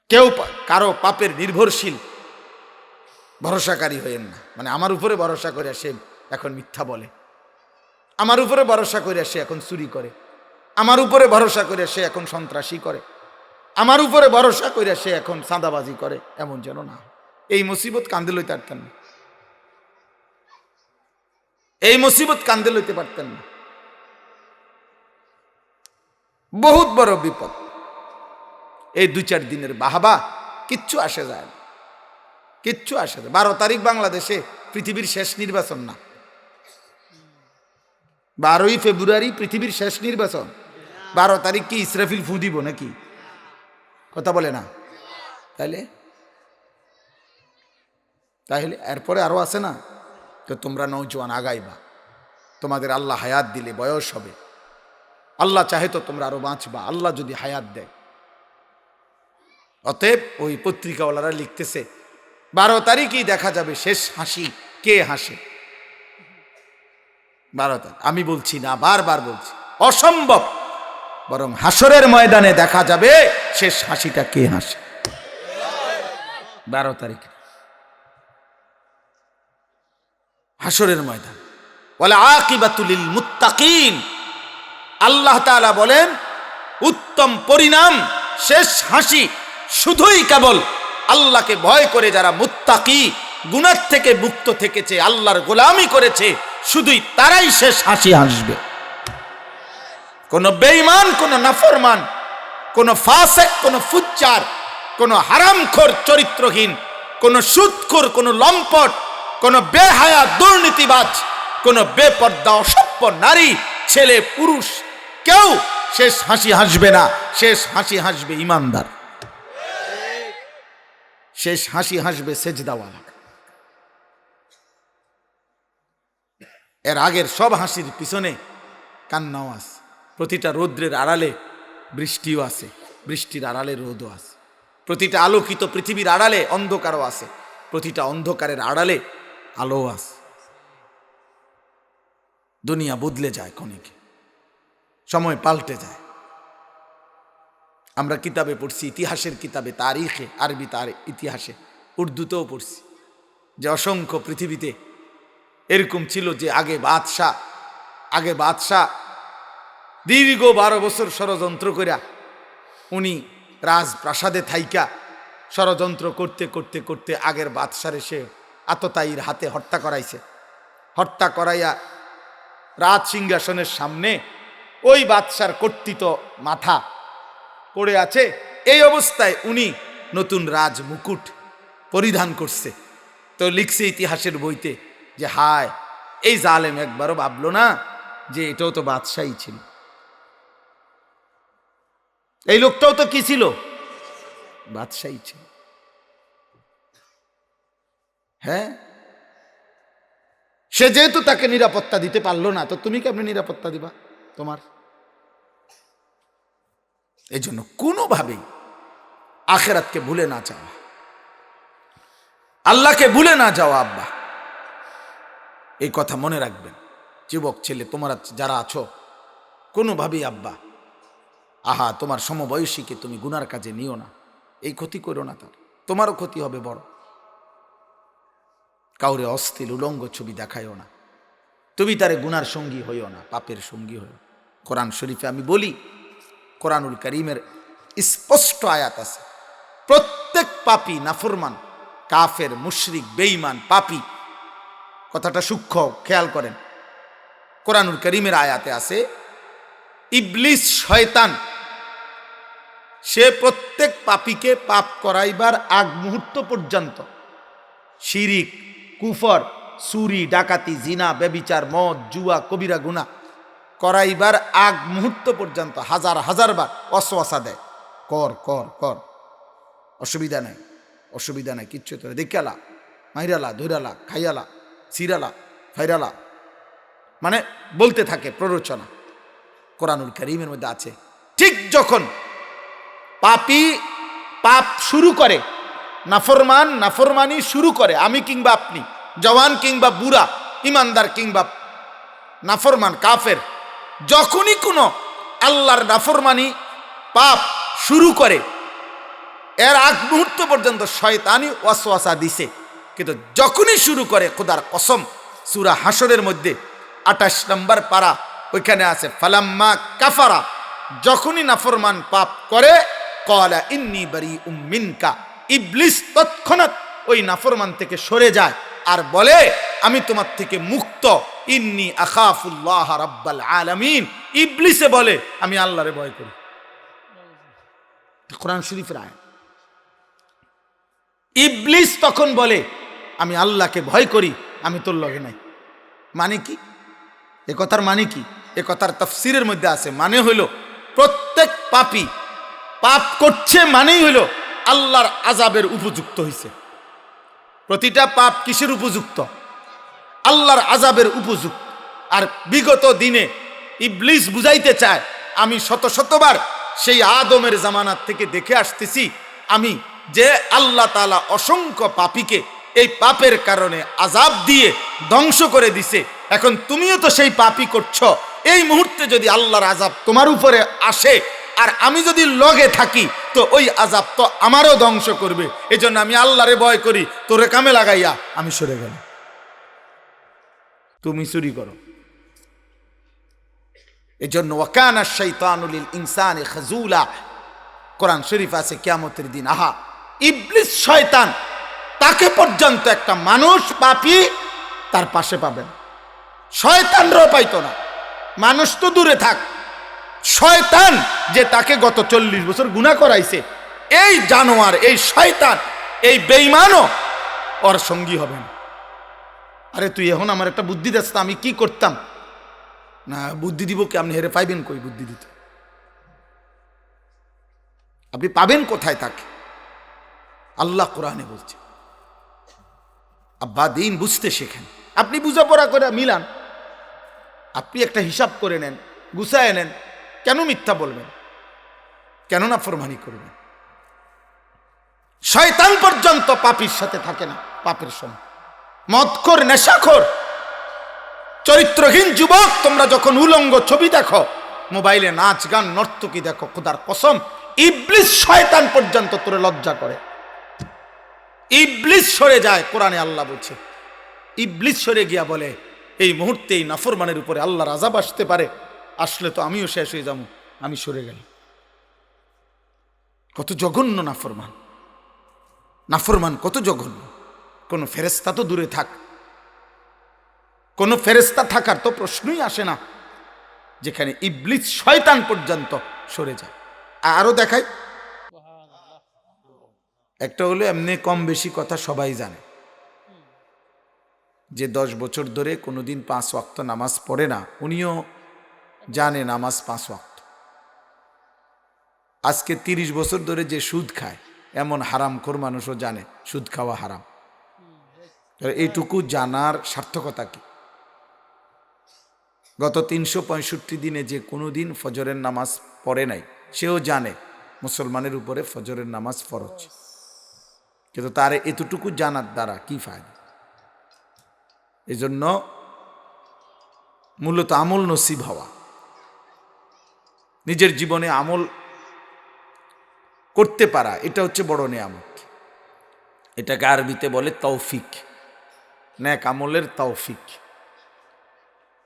কেউ কারো পাপের নির্ভরশীল ভরসাকারী হইেন না। মানে আমার উপরে ভরসা করে সে এখন মিথ্যা বলে, আমার উপরে ভরসা করে সে এখন চুরি করে, আমার উপরে ভরসা করে সে এখন সন্ত্রাসী করে, আমার উপরে ভরসা করে সে এখন চাঁদাবাজি করে, এমন যেন না। এই মুসিবত কান্দে লইতে পারতেন না, এই মুসিবত কান্দে লইতে পারতেন না। বহুত বড় বিপদ। এই 2-4 দিনের বাহাবা কিচ্ছু আসে যায় না, কিচ্ছু আসে না। 12 তারিখ বাংলাদেশে পৃথিবীর শেষ নির্বাচন না, 12ই ফেব্রুয়ারি পৃথিবীর শেষ নির্বাচন। 12 তারিখ কি ইসরাফিল ফু দিব নাকি? কথা বলে না। তাইলে তাইলে এরপরে আরো আছে না। তো তোমরা নওজোয়ান আগাইবা, তোমাদের আল্লাহ হায়াত দিলে বয়স হবে, আল্লাহ চাহে তো তোমরা আরো বাঁচবা, আল্লাহ যদি হায়াত দেয়। অতএব ওই পত্রিকাওয়ালারা লিখতেছে 12 তারিখই দেখা যাবে শেষ হাসি কে হাসে। 12 তারিখ আমি বলছি না, বারবার বলছি, অসম্ভব। বরং হাসরের ময়দানে দেখা যাবে শেষ হাসিটা কে হাসে। 12 তারিখ হাসরের ময়দান। ওয়াল আকিবাতু লিল মুত্তাকিন, আল্লাহ তাআলা বলেন উত্তম পরিণাম, শেষ হাসি শুধুই কেবল আল্লাহকে ভয় করে যারা মুত্তাকি, গুনাহ থেকে মুক্ত থেকেছে, আল্লাহর গোলামি করেছে, শুধুই তারাই শেষ হাসি হাসবে। কোন বেঈমান, কোন নাফরমান, কোন ফাসিক, কোন ফুজ্জার, কোন হারামখোর চরিত্রহীন, কোন সুদখোর, কোন লম্পট, কোন বেহায়া দুর্নীতিবাজ, কোন বেপর্দা অসভ্য নারী, ছেলে পুরুষ, কেউ শেষ হাসি হাসবে না। শেষ হাসি হাসবে ইমানদার, শেষ হাসি হাসবে সেজদাওয়ালা। এর আগের সব হাসির পিছনে কান্নাও আছে। প্রতিটা রৌদ্রের আড়ালে বৃষ্টিও আছে, বৃষ্টির আড়ালে রোদও আছে। প্রতিটা আলোকিত পৃথিবীর আড়ালে অন্ধকারও আছে, প্রতিটা অন্ধকারের আড়ালে আলো আছে। দুনিয়া বদলে যায়, ক্ষণিকে সময় পাল্টে যায়। আমরা কিতাবে পড়ছি, ইতিহাসের কিতাবে, তারিখে, আরবি ইতিহাসে, উর্দুতেও পড়ছি যে অসংখ্য পৃথিবীতে এরকম ছিল যে আগে বাদশাহ দীর্ঘ 12 বছর ষড়যন্ত্র কইরা উনি রাজপ্রাসাদে থাইকা ষড়যন্ত্র করতে করতে করতে আগের বাদশারে সে আততায়ীর হাতে হত্যা করাইছে। হত্যা করাইয়া রাজ সিংহাসনের সামনে ওই বাদশার কর্তৃত মাথা পড়ে আছে। এই অবস্থায় উনি নতুন রাজ মুকুট পরিধান করছে। তো লিখছে ইতিহাসের বইতে যে হায়, এই জালেম একবারও ভাবলো না যে এটাও তো বাদশাহী ছিল, এই লোকটাও তো কি ছিল, বাদশাহী ছিল। হ্যাঁ, সে যেহেতু তাকে নিরাপত্তা দিতে পারলো না, তো তুমি কেমনে নিরাপত্তা দিবা তোমার? এই জন্য কোনোভাবেই আখিরাতকে ভুলে না যাওয়া, আল্লাহকে ভুলে না যাওয়া। আব্বা, এই কথা মনে রাখবেন। যুবক ছেলে তোমরা যারা আছো, কোনোভাবেই আব্বা তোমার সমবয়সীকে তুমি গুনার কাজে নিও না, এই ক্ষতি করো না, তার তোমারও ক্ষতি হবে বড়। কাউরে অশ্লীল উলঙ্গ ছবি দেখায়ও না, তুমি তারে গুনার সঙ্গী হইও না, পাপের সঙ্গী হইও। কোরআন শরীফে আমি বলি, কোরআনুল কারীমের স্পষ্ট আয়াত আছে, প্রত্যেক পাপী, নাফরমান, কাফের, মুশরিক, বেঈমান, পাপী, কথাটা সূক্ষ্ম খেয়াল করেন। কোরআনুল কারীমের আয়াতে আছে ইবলিস, শয়তান, সে প্রত্যেক পাপীকে পাপ করাইবার আগ মুহূর্ত পর্যন্ত শিরিক, কুফর, চুরি, ডাকাতি, জিনা, ব্যভিচার, মদ, জুয়া, কবিরা গুনাহ করাইবার আগ মুহূর্ত পর্যন্ত হাজার হাজার বার ওয়াসওয়াসা দেয়, কর কর কর, অসুবিধা নাই, অসুবিধা নাই, কিচ্ছু তো দেখালা, মাইরালা, ধৈরালা, খাইয়ালা, সিরালা, ফাইরালা, মানে বলতে থাকে প্ররোচনা। কোরআনুল কারীমের মধ্যে আছে, ঠিক যখন পাপী পাপ শুরু করে, নাফরমান নাফরমানি শুরু করে, আমি কিংবা আপনি, জওয়ান কিংবা বুড়া, ইমানদার কিংবা নাফরমান, কাফের, যখনই কোনো আল্লাহর নাফরমানি পাপ শুরু করে, এর আগ মুহূর্ত পর্যন্ত শয়তানি ওয়াসওয়াসা দিছে, কিন্তু যখনই শুরু করে, খোদার কসম, সূরা হাশরের মধ্যে 28 নম্বর পারা ওইখানে আছে, ফালাম্মা কাফারা, যখনই নাফরমান পাপ করে, ক্বালা ইন্নী বারীউম মিনকা, ইবলিস তৎক্ষণাৎ ওই নাফরমান থেকে সরে যায় আর বলে আমি তোমার থেকে মুক্ত, ইন্নী আখাফুল্লাহ রাব্বাল আলামিন। ইবলিসে বলে আমি আল্লাহরে ভয় করি। কোরআন শরীফের আয়াত। ইবলিস তখন বলে আমি আল্লাহকে ভয় করি, আমি তোর লগে নাই। মানে কি এ কথার মানে কি? এ কথার তাফসীরের মধ্যে আছে, মানে হইল প্রত্যেক পাপী পাপ করছে মানেই হইল আল্লাহর আযাবের উপযুক্ত হইছে। প্রতিটা পাপ কিসের উপযুক্ত? আল্লাহর আযাবের উপযুক্ত। আর বিগত দিনে ইবলিস বুঝাইতে চায়, আমি শত শতবার সেই আদমের জামানাত থেকে দেখে আসতেছি আমি যে আল্লাহ তাআলা অসংখ্য পাপীকে এই পাপের কারণে আযাব দিয়ে ধ্বংস করে দিছে, এখন তুমিও তো সেই পাপই করছো। এই মুহূর্তে যদি আল্লাহর আযাব তোমার উপরে আসে আর আমি যদি লগে থাকি, তো ওই আযাব তো আমারও ধ্বংস করবে। এই জন্য আমি আল্লাহরে ভয় করি, তোরে কামে লাগাইয়া আমি সরে গেলাম। তুমি চুরি করো। এই জন্য ওয়াকানা শাইতানু লিল ইনসানি খাজুলা, কোরআন শরীফ আছে কিয়ামতের দিন, আহা ইবলিস শয়তান, তাকে পর্যন্ত একটা মানুষ পাপী তার পাশে পাবেন, শয়তানরাও পাইতো না। মানুষ তো দূরে থাক, শয়তান যে তাকে গত 40 বছর গুনাহ করাইছে, এই জানোয়ার, এই শয়তান, এই বেঈমানও ওর সঙ্গী হবে না। আরে তুই এখন আমার একটা বুদ্ধি দিস, আমি কি করতাম? না বুদ্ধি দিব কি? আপনি হেরে পাইবেন কই বুদ্ধি দিতে? আপনি পাবেন কোথায় তাকে? আল্লাহ কোরআনে বলছে। আব্বা দিন বুঝতে শেখেন। আপনি বুঝাপড়া করে মিলান, আপনি একটা হিসাব করে নেন, গুছায় নেন। কেন মিথ্যা বলবেন? কেন না ফরমানি করবেন? শয়তান পর্যন্ত পাপীর সাথে থাকে না পাপের সময়। মদখোর, নেশাখোর, চরিত্রহীন যুবক, তোমরা যখন উলঙ্গ ছবি দেখো, মোবাইলে নাচ গান নর্তকী দেখো, খোদার কসম ইবলিস শয়তান পর্যন্ত তোরে লজ্জা করে। ইবলিস সরে যায়। কোরআনে আল্লাহ বলছে ইবলিস সরে গিয়া বলে এই মুহূর্তে এই নাফরমানের উপরে আল্লাহর আযাব আসতে পারে, আসলে তো আমিও শেষ হয়ে যাবো, আমি সরে গেলাম। কত জঘন্য নাফরমান! নাফরমান কত জঘন্য! কোন ফেরেশতা তো দূরে থাক, কোন ফেরেশতা থাকার তো প্রশ্নই আসে না, যেখানে ইবলিস শয়তান পর্যন্ত সরে যায়। আরো দেখাই একটা হলো, এমনি কম বেশি কথা সবাই জানে, যে 10 বছর ধরে কোনোদিন 5 ওয়াক্ত নামাজ পড়ে না, উনিও জানে নামাজ 5 ওয়াক্ত। আজকে 30 বছর ধরে যে সুদ খায়, এমন হারামখোর মানুষও জানে সুদ খাওয়া হারাম। এইটুকু জানার সার্থকতা কি? গত 365 দিনে যে কোনোদিন ফজরের নামাজ পড়ে নাই, সেও জানে মুসলমানের উপরে ফজরের নামাজ ফরজ, কিন্তু তার এতটুকু জানার দ্বারা কি ফায়দা? এজন্য মূলত আমল নসিব হওয়া, নিজের জীবনে আমল করতে পারা, এটা হচ্ছে বড় নেয়ামত। এটাকে আরবিতে বলে তৌফিক, নেক আমলের তৌফিক।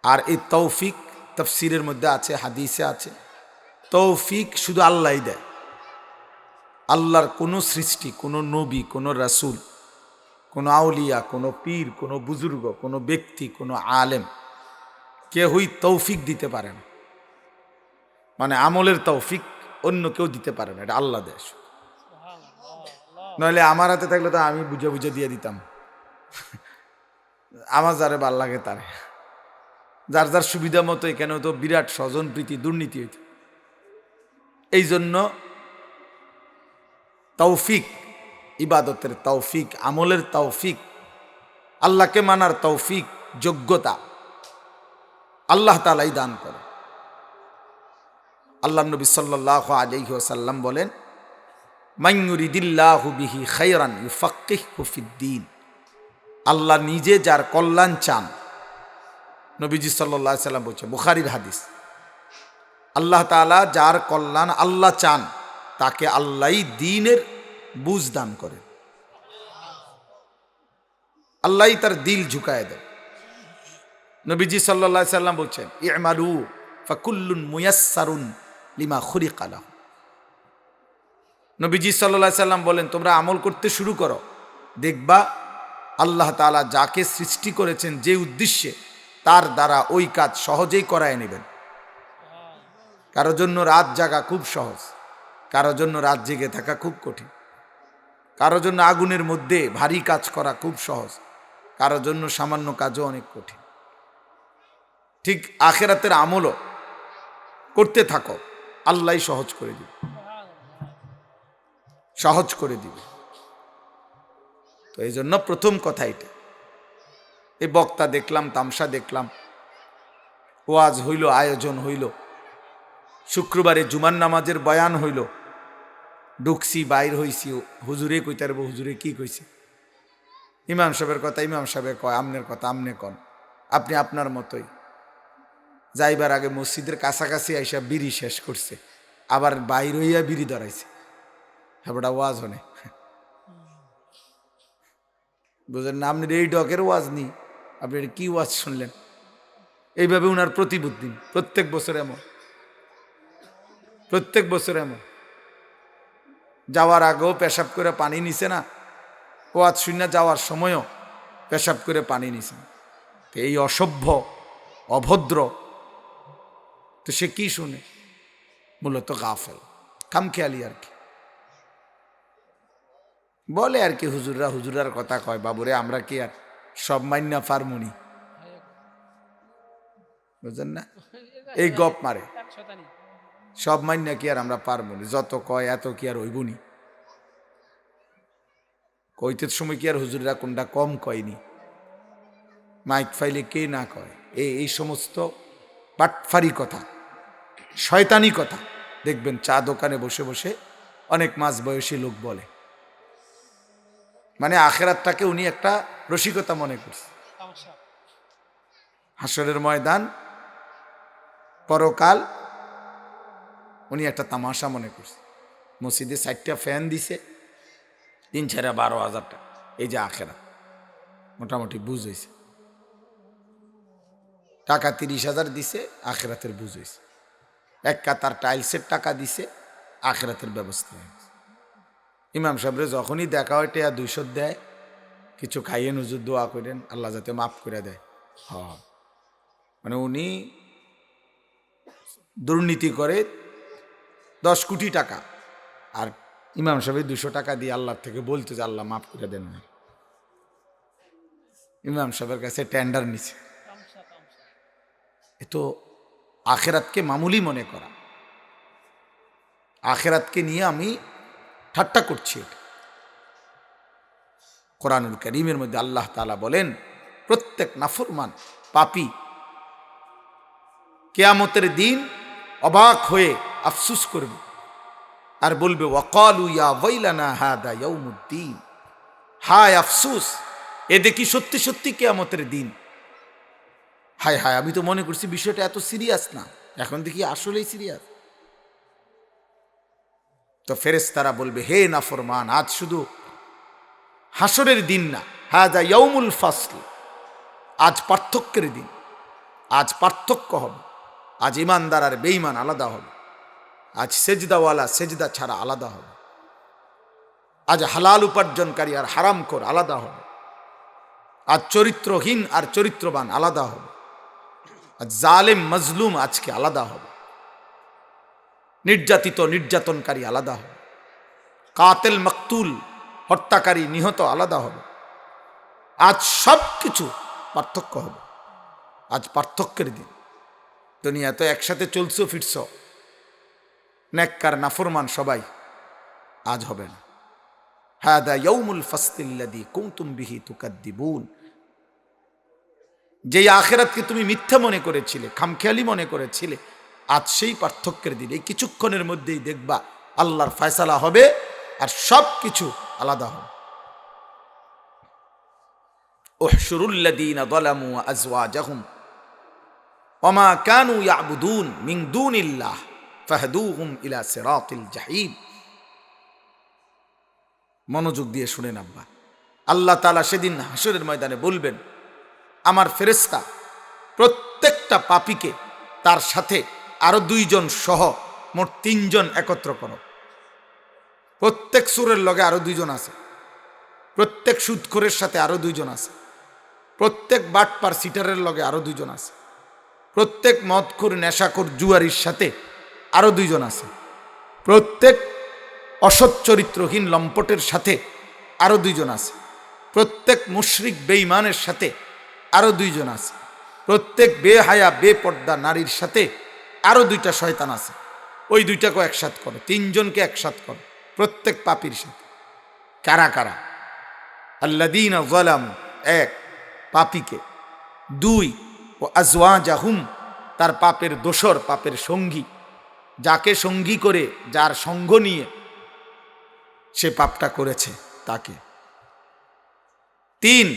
আর এই তৌফিক তাফসীরের মধ্যে আছে, হাদিসে আছে, তৌফিক শুধু আল্লাহই দেয়। আল্লাহর কোনো সৃষ্টি, কোনো নবী, কোনো রাসূল, কোনো আউলিয়া, কোনো পীর, কোনো বুজুর্গ, কোনো ব্যক্তি, কোনো আলেম কেউই তৌফিক দিতে পারে না। মানে আমলের তৌফিক অন্য কেউ দিতে পারে না, এটা আল্লাহ দেয়। নইলে আমার হাতে থাকলে তো আমি বুঝে বুঝে দিয়ে দিতাম। আমার যারে ভাল লাগে তারে, যার যার সুবিধা মতো। এখানেও তো বিরাট স্বজন প্রীতি, দুর্নীতি হইত। এই জন্য তৌফিক, ইবাদতের তৌফিক, আমলের তৌফিক, আল্লাহকে মানার তৌফিক, যোগ্যতা আল্লাহ তাআলাই দান করে। আল্লাহ নবী সাল্লাল্লাহু আলাইহি ওয়াসাল্লাম বলেন, মান ইউরিদিল্লাহু বিহি খায়রান ইউফাক্কিহহু ফিদ্দীন। আল্লাহ নিজে যার কল্যাণ চান, নবীজি সাল্লাল্লাহু আলাইহি ওয়াসাল্লাম বলছেন, বুখারীর হাদিস, আল্লাহ তাআলা যার কল্যাণ আল্লাহ চান, তাকে আল্লাহই দ্বীনের বুঝ দান করেন, আল্লাহই তার দিল ঝুঁকায় দেন। নবীজি সাল্লাল্লাহু আলাইহি সাল্লাম বলছেন, ই'মালু ফাকুল্লুন মুয়াসসারুন লিমা খুলিকা লাহু। নবীজি সাল্লাল্লাহু আলাইহি সাল্লাম বলেন, তোমরা আমল করতে শুরু করো, দেখবা আল্লাহ তাআলা যাকে সৃষ্টি করেছেন যে উদ্দেশ্যে, তার দ্বারা ওই কাজ সহজেই করায় নেবেন। কারোর জন্য রাত জাগা খুব সহজ, কারোর জন্য রাত জেগে থাকা খুব কঠিন, কারোর জন্য আগুনের মধ্যে ভারী কাজ করা খুব সহজ, কারোর জন্য সামান্য কাজও অনেক কঠিন। ঠিক আখিরাতের আমলও করতে থাকো, আল্লাহই সহজ করে দিবে, সহজ করে দিবে। তো এই জন্য প্রথম কথা এটা। এই বক্তা দেখলাম, তামসা দেখলাম, ওয়াজ হইল, আয়োজন হইল, শুক্রবারে জুমার নামাজের বয়ান হইল, ঢুকছি বাইর হইছি, হুজুরে কইতে পারবো হুজুরে কি কইছে, ইমাম সাহেবের কথা ইমাম সাহেবে কয়, আমনের কথা আমনে কন, আপনি আপনার মতোই। যাইবার আগে মসজিদের কাছাকাছি আইসা বিড়ি শেষ করছে, আবার বাইর হইয়া বিড়ি ধরাইছে, হ্যাঁ ওয়াজ হনে। বুঝলেন না? আপনি এই ডকের ওয়াজ নি, আপনি কি ওয়াজ শুনলেন? এইভাবে উনার প্রতিবুদ্ধি প্রত্যেক বছর এমন, প্রত্যেক বছর এমন। যাওয়ার আগেও পেশাব করে পানি নিছে না, ওয়াজ শুনে যাওয়ার সময়ও পেশাব করে পানি নিছে না। তো এই অসভ্য অভদ্র, তো সে কি শুনে? মূলত গাফেল, খামখেয়ালি আর কি। বলে আর কি হুজুররা হুজুরার কথা কয়, বাবুরে আমরা কি আর সব মাইন্না ফার্মুনি, বুঝলেন না? এই গপ মারে, সব মাইন্না কি আর আমরা পারবনি, যত কয় এত কি আর হইবনি, কইতে সময় কি আর হুজুররা কোনটা কম কয়নি, মাইক ফাইলে কে না কয়। এই সমস্ত পাটফারি কথা, শয়তানি কথা দেখবেন চা দোকানে বসে বসে অনেক মাঝ বয়সী লোক বলে। মানে আখেরাতটাকে উনি একটা রসিকতা মনে করছে, হাসরের ময়দান, পরকাল উনি একটা তামাশা মনে করছে। মসজিদে 4টা ফ্যান দিছে, 3-12,000 টাকা, এই যে আখেরাত মোটামুটি বুঝ হয়েছে। টাকা 30,000 দিছে, আখেরাতের বুঝ হয়েছে। এক কাতার টাইলসের টাকা দিছে, আখেরাতের ব্যবস্থা হয়েছে। ইমাম সাহেবরে যখনই দেখা হয় টেয়া 200 দেয়, কিছু খাইয়ে নুজুর দোয়া করেন আল্লাহ যাতে মাফ করে দেয়। হ্যাঁ, মানে উনি দুর্নীতি করে 10 কোটি টাকা, আর ইমাম সাহেব 200 টাকা দিয়ে আল্লাহর থেকে বলতো যে আল্লাহ মাফ করে দেন। ইমাম সাহেবের কাছে টেন্ডার নিছে। এ তো আখেরাতকে মামুলি মনে করা, আখেরাতকে নিয়ে আমি ঠাট্টা করছি। কোরআনুল কারীমের মধ্যে আল্লাহ তাআলা বলেন, প্রত্যেক নাফরমান পাপী কিয়ামতের দিন অবাক হয়ে আফসুস করবে আর বলবে, ওয়াকালু ইয়া ওয়াইলানা হাদা ইয়াউমুদ্দিন, হায় আফসুস, এ দেখি সত্যি সত্যি কিয়ামতের দিন। হায় হায়, আমি তো মনে করছি বিষয়টা এত সিরিয়াস না, এখন দেখি আসলেই সিরিয়াস। তো ফেরেশতারা বলবে, হে নাফরমান, আজ শুধু হাসরের দিন না, হাদা ইয়াউমুল ফাসল, আজ পার্থক্যের দিন, আজ পার্থক্য হবে, আজ ইমানদার আর বেঈমান আলাদা হবে, আজ সেজদাওয়ালা সেজদা ছাড়া আলাদা হবে, আজ হালাল উপার্জনকারী আর হারামখোর আলাদা হবে, আজ চরিত্রহীন আর চরিত্রবান আলাদা হবে, আজ জালেম মজলুম আজকে আলাদা হবে, নির্যাতিত নির্যাতনকারী আলাদা হবে, কাতেল মকতুল হত্যাকারী নিহত আলাদা হবে। আজ সব কিছু পার্থক্য হবে, আজ পার্থক্যের দিন। দুনিয়া তো একসাথে চলছো ফিরছ, নেককার নাফরমান সবাই, আজ হবে না। হাদা ইয়াউমুল ফাসলিল্লাযী কুনতুম বিহি তুকাদ্দিবুন, যেই আখিরাতকে তুমি মিথ্যা মনে করেছিলে, খামখেয়ালি মনে করেছিলে, আজ সেই পার্থক্যের দিন। এই কিছুক্ষণের মধ্যেই দেখবা আল্লাহর ফয়সালা হবে আর সব কিছু আলাদা হবে। উহশুরুল্লাযীনা যালামু ওয়া আযওয়াজাহুম ওয়ামা কানু ইয়াবুদুন মিন দুনিল্লাহ ফাহদুহুম ইলা সিরাতিল জাহিম। মনোযোগ দিয়ে শুনেন আব্বা, আল্লাহ তাআলা সেদিন হাসরের ময়দানে বলবেন, আমার ফেরেশতা প্রত্যেকটা পাপীকে তার সাথে আরো 2 জন সহ মোট 3 জন একত্র করো। প্রত্যেক সুরের লগে আরো 2 জন আছে, প্রত্যেক সুদখোরের সাথে আরো 2 জন আছে, প্রত্যেক বাটপার সিটারের লগে আরো 2 জন আছে, প্রত্যেক মদখোর নেশাখোর জুয়ারির সাথে আরো 2 জন আছে, প্রত্যেক অসৎ চরিত্রহীন লম্পটের সাথে আরো 2 জন আছে, প্রত্যেক মুশরিক বেঈমানের সাথে আরো 2 জন আছে, প্রত্যেক বেহায়া বেপর্দা নারীর সাথে আরো 2টা শয়তান আছে। ওই 2টাকে একসাথ করো, 3 জনকে একসাথ করো প্রত্যেক পাপীর সাথে। কারা কারা? আল্লাযীনা যালামু, 1 পাপীকে, 2 ও আজওয়াজাহুম তার পাপের দোসর, পাপের সঙ্গী, যাকে সঙ্গী করে, যার সঙ্গ নিয়ে সে পাপটা করেছে তাকে। 3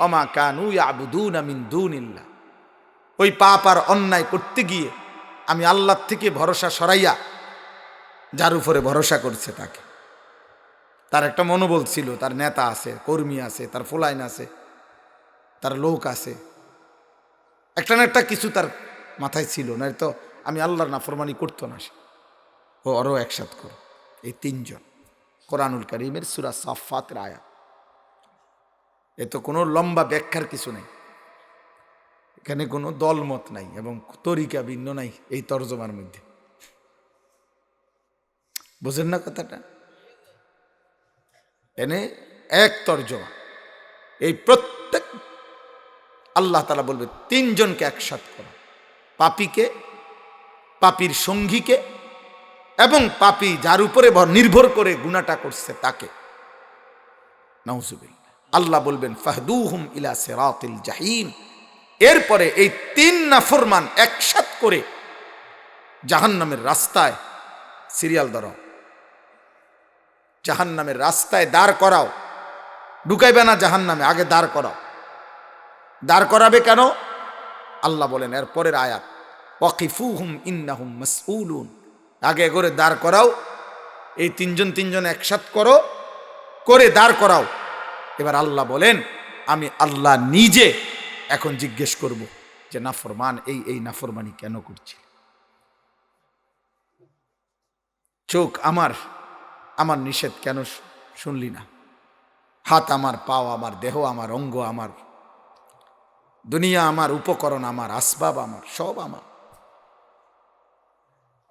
ওমা কানু ইয়াবুদুনা মিন দুনিল্লাহ, ওই পাপ আর অন্যায় করতে গিয়ে আমি আল্লাহ থেকে ভরসা সরাইয়া যার উপরে ভরসা করছে তাকে। তার একটা মনোবল ছিল, তার নেতা আছে, কর্মী আছে, তার ফোলাইন আছে, তার লোক আছে, একটা না একটা কিছু তার মাথায় ছিল, না তো আমি আল্লাহর নাফরমানি করতো না সে। ও আরও একসাথ করো। এই 3 জন কোরআনুল কারীমের সূরা সাফফাতের আয়াত। এ তো কোনো লম্বা ব্যাখ্যার কিছু নেই, এখানে কোনো দলমত নাই এবং তরিকা ভিন্ন নাই এই তরজমার মধ্যে। বুঝেন না কথাটা? এনে এক তরজমা। এই প্রত্যেক আল্লাহ তাআলা বলবে 3 জনকে একসাথ করো, পাপীকে, পাপীর সঙ্গীকে এবং পাপী যার উপরে নির্ভর করে গুনাহটা করছে তাকে। নাউজুবিল্লাহ। আল্লাহ বলবেন ফাহদুহুম ইলা সিরাতিল জাহিম। এরপরে এই 3 নাফরমান একসাথ করে জাহান্নামের রাস্তায় সিরিয়াল ধরাও, জাহান্নামের রাস্তায় দাঁড় করাও। ঢুকাইবে না জাহান্নামে, আগে দাঁড় করাও। দাঁড় করাবে কেন? আল্লাহ বলেন এর পরের আয়াত, ওয়াকিফুহুম ইন্নাহুম মাসউলুন। আগে করে দাঁড় করাও, এই 3 জন একসাথ করো, করে দাঁড় করাও। এবার আল্লাহ বলেন আমি আল্লাহ নিজে এখন জিজ্ঞেস করব যে নাফরমান এই নাফরমানি কেন করছি? চোখ আমার নিষেধ কেন শুনলি না? হাত আমার, পাও আমার, দেহ আমার, অঙ্গ আমার, দুনিয়া আমার, উপকরণ আমার, আসবাব আমার, সব আমার।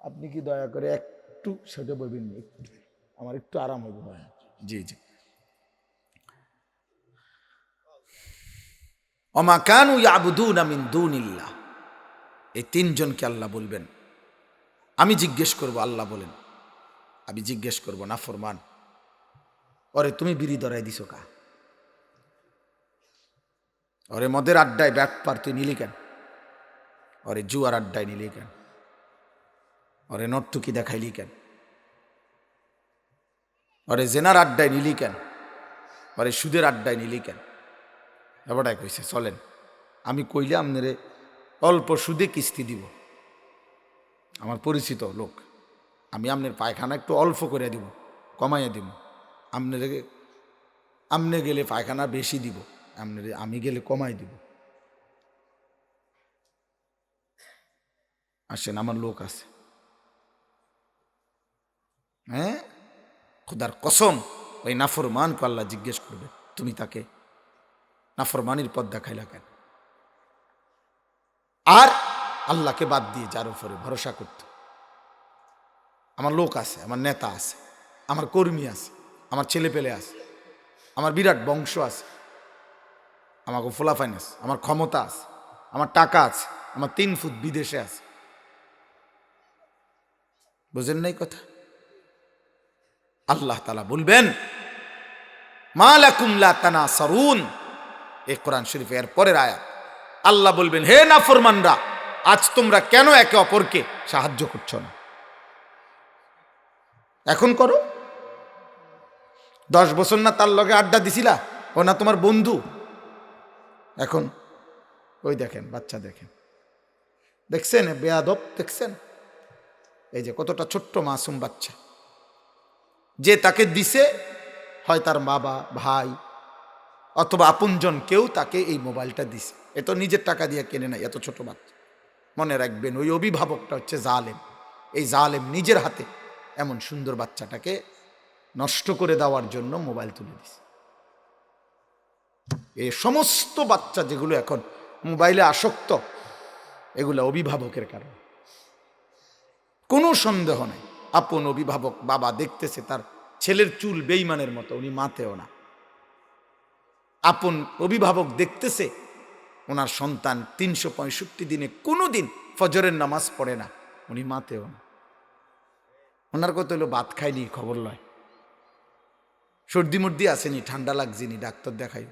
আপনি কি দয়া করে একটু সেটা বলবেন? আমার একটু আরাম হইব। জি জি। ওমা কানু ইয়াবুদুনা মিন দুনিল্লাহ। এই 3 জনকে আল্লাহ বলবেন আমি জিজ্ঞেস করব। আল্লাহ বলেন আমি জিজ্ঞেস করব নাফরমান, ওরে তুমি বিড়ি ধরাই দিছো কা? ওরে মদের আড্ডায় ব্যাটপার তুই নিলি কেন? ওরে জুয়ার আড্ডায় নিলি কেন? ওরে নর্তুকি দেখাইলি কেন? ওরে জেনার আড্ডায় নিলি কেন? ওরে সুদের আড্ডায় নিলি কেন? এবারটাই কইছে চলেন আমি কইলে আপনারে অল্প সুদে কিস্তি দিব, আমার পরিচিত লোক, আমি আপনার পায়খানা একটু অল্প করে দিব, কমাইয়া দিব, আপনি গেলে পায়খানা বেশি দিব, আমি গেলে কমাই দিব। আসেন, আমার লোক আছে। হ্যাঁ, খোদার কসম ওই নাফরমানকে আল্লাহ জিজ্ঞেস করবে তুমি তাকে নাফরমানির পথ দেখাইলা কেন? আর আল্লাহকে বাদ দিয়ে যার উপরে ভরসা করত। আমার লোক আছে, আমার নেতা আছে, আমার কর্মী আছে, আমার ছেলে পেলে আছে, আমার বিরাট বংশ আছে, আমাকে ফোলাফাইন আছে, আমার ক্ষমতা আছে, আমার টাকা আছে, আমার 3 ফুট বিদেশে আছে। বুঝেন নাই কথা? আল্লাহ তাআলা বলবেন মা লাকুম লা তানাসারুন। এই কোরআন শরীফের পরের আয়াত। আল্লাহ বলবেন হে নাফরমানরা, আজ তোমরা কেন একে অপরকে সাহায্য করছো না? এখন করো। 10 বছর না তার লগে আড্ডা দিছিলা, ও না তোমার বন্ধু? এখন ওই দেখেন বাচ্চা, দেখছেন বেয়াদব, দেখছেন এই যে কতটা ছোট্ট মাসুম বাচ্চা, যে তাকে দিছে হয় তার বাবা, ভাই অথবা আপনজন কেউ তাকে এই মোবাইলটা দিছে। এ তো নিজের টাকা দিয়ে কেনে নাই, এত ছোট বাচ্চা। মনে রাখবেন, ওই অভিভাবকটা হচ্ছে জালেম। এই জালেম নিজের হাতে এমন সুন্দর বাচ্চাটাকে নষ্ট করে দেওয়ার জন্য মোবাইল তুলে দিছে। এই সমস্ত বাচ্চা যেগুলো এখন মোবাইলে আসক্ত, এগুলো অভিভাবকের কারণে, কোনো সন্দেহ নেই। আপন অভিভাবক বাবা দেখতেছে তার ছেলের চুল বেইমানের মতো, উনি মাতেও না। আপন অভিভাবক দেখতেছে ওনার সন্তান 365 দিনে কোনো দিন ফজরের নামাজ পড়ে না, উনি মাতেও না। ওনার কত হলো ভাত খায়নি খবর লয়, সর্দি মর্দি আসেনি, ঠান্ডা লাগছেনি, ডাক্তার দেখাই।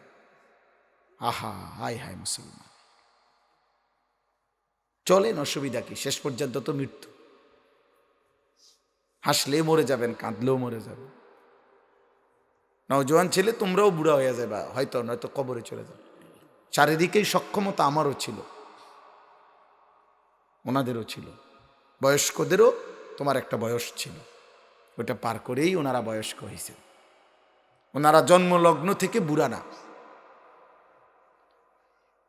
আহা, হায় হায় মুসলমান, চলেন, অসুবিধা কি? শেষ পর্যন্ত তো মৃত্যু। হাসলে মরে যাবেন, কাঁদলেও মরে যাবেন। নওজোয়ান ছেলে, তোমরাও বুড়া হয়ে যাবে হয়তো, নয়তো কবরে চলে যাবে। শারীরিক সক্ষমতা আমারও ছিল, ওনাদেরও ছিল, বয়স্কদেরও তোমার একটা বয়স ছিল, ওটা পার করেই ওনারা বয়স্ক হয়েছে। ওনারা জন্মলগ্ন থেকে বুড়া না।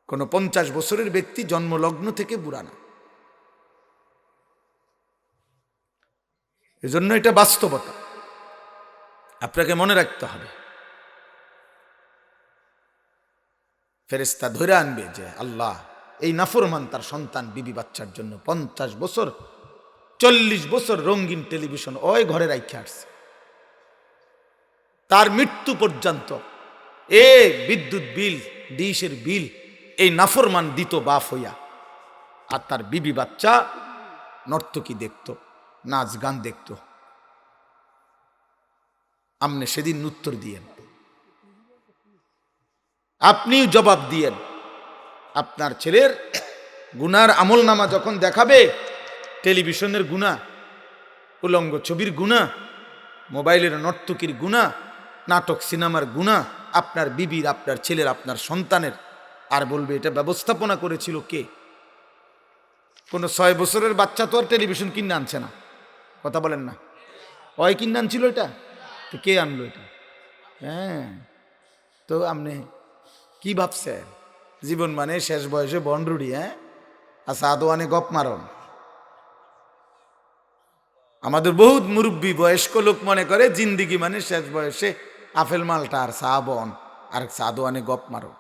কোনো 50 বছরের ব্যক্তি জন্মলগ্ন থেকে বুড়া না। এজন্য এটা বাস্তবতা, আপনাকে মনে রাখতে হবে। ফেরেশতা ধরে আনবে যে আল্লাহ এই নাফরমান তার সন্তান বিবি বাচ্চার জন্য 50 বছর 40 বছর রঙিন টেলিভিশন ওই ঘরে রাখতে আসছে, তার মৃত্যু পর্যন্ত এ বিদ্যুৎ বিল, ডিশের বিল এই নাফরমান দিত বাপ হইয়া। আর তার বিবি বাচ্চা নর্তকী দেখত, নাচ গান দেখত। আপনি সেদিন উত্তর দিয়েন, আপনি জবাব দিয়েন। আপনার ছেলের গুনার আমল নামা যখন দেখাবে, টেলিভিশনের গুনাহ, উলঙ্গ ছবির গুনাহ, মোবাইলের নর্তকীর গুনাহ, নাটক সিনেমার গুনাহ, আপনার বিবির, আপনার ছেলের, আপনার সন্তানের, আর বলবে এটা ব্যবস্থাপনা করেছিল কে? কোনো 6 বছরের বাচ্চা তো আর টেলিভিশন কিনে আনছে না, কথা বলেন না। ওই কিনে আনছিল এটা, তো কে আনলো এটা? হ্যাঁ, তো আপনি কি ভাবছেন জীবন মানে শেষ বয়সে বনরুড়ি? হ্যাঁ, আচ্ছা, আদোয়ানে গপ মারন। আমাদের বহুত মুরব্বী বয়স্ক লোক মনে করে জিন্দিগি মানে শেষ বয়সে আফেল মালটা আর চা বন আর আদোয়ানে গপ মারো।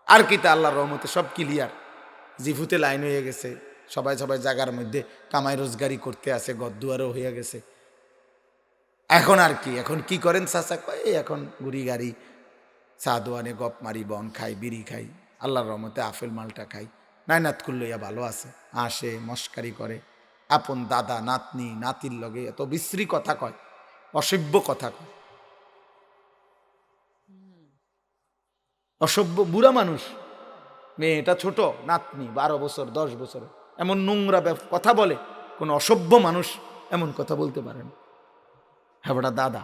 আর কি তা, আল্লাহর রহমতে সব ক্লিয়ার, জিফুতে লাইন হয়ে গেছে, সবাই সবাই জায়গার মধ্যে কামাই রোজগারি করতে আসে, গদ্দুয়ারও হয়ে গেছে। এখন আর কি, এখন কি করেন চাচা? কয় এখন গুড়ি গাড়ি, চা দোয়ানে গপ মারি, বন খাই, বিড়ি খাই, আল্লাহর রহমতে আফেল মালটা খাই, নাইনাত করলইয়া ভালো আছে, আসে মস্কারি করে, আপন দাদা নাতনি নাতির লগে এত বিশ্রী কথা কয়, অসভ্য কথা কয়, অসভ্য বুড়া মানুষ। মেয়েটা ছোট, নাতনি 12 বছর 10 বছর, এমন নোংরা কথা বলে। কোন অসভ্য মানুষ এমন কথা বলতে পারে না। হ্যাঁ, ওটা দাদা,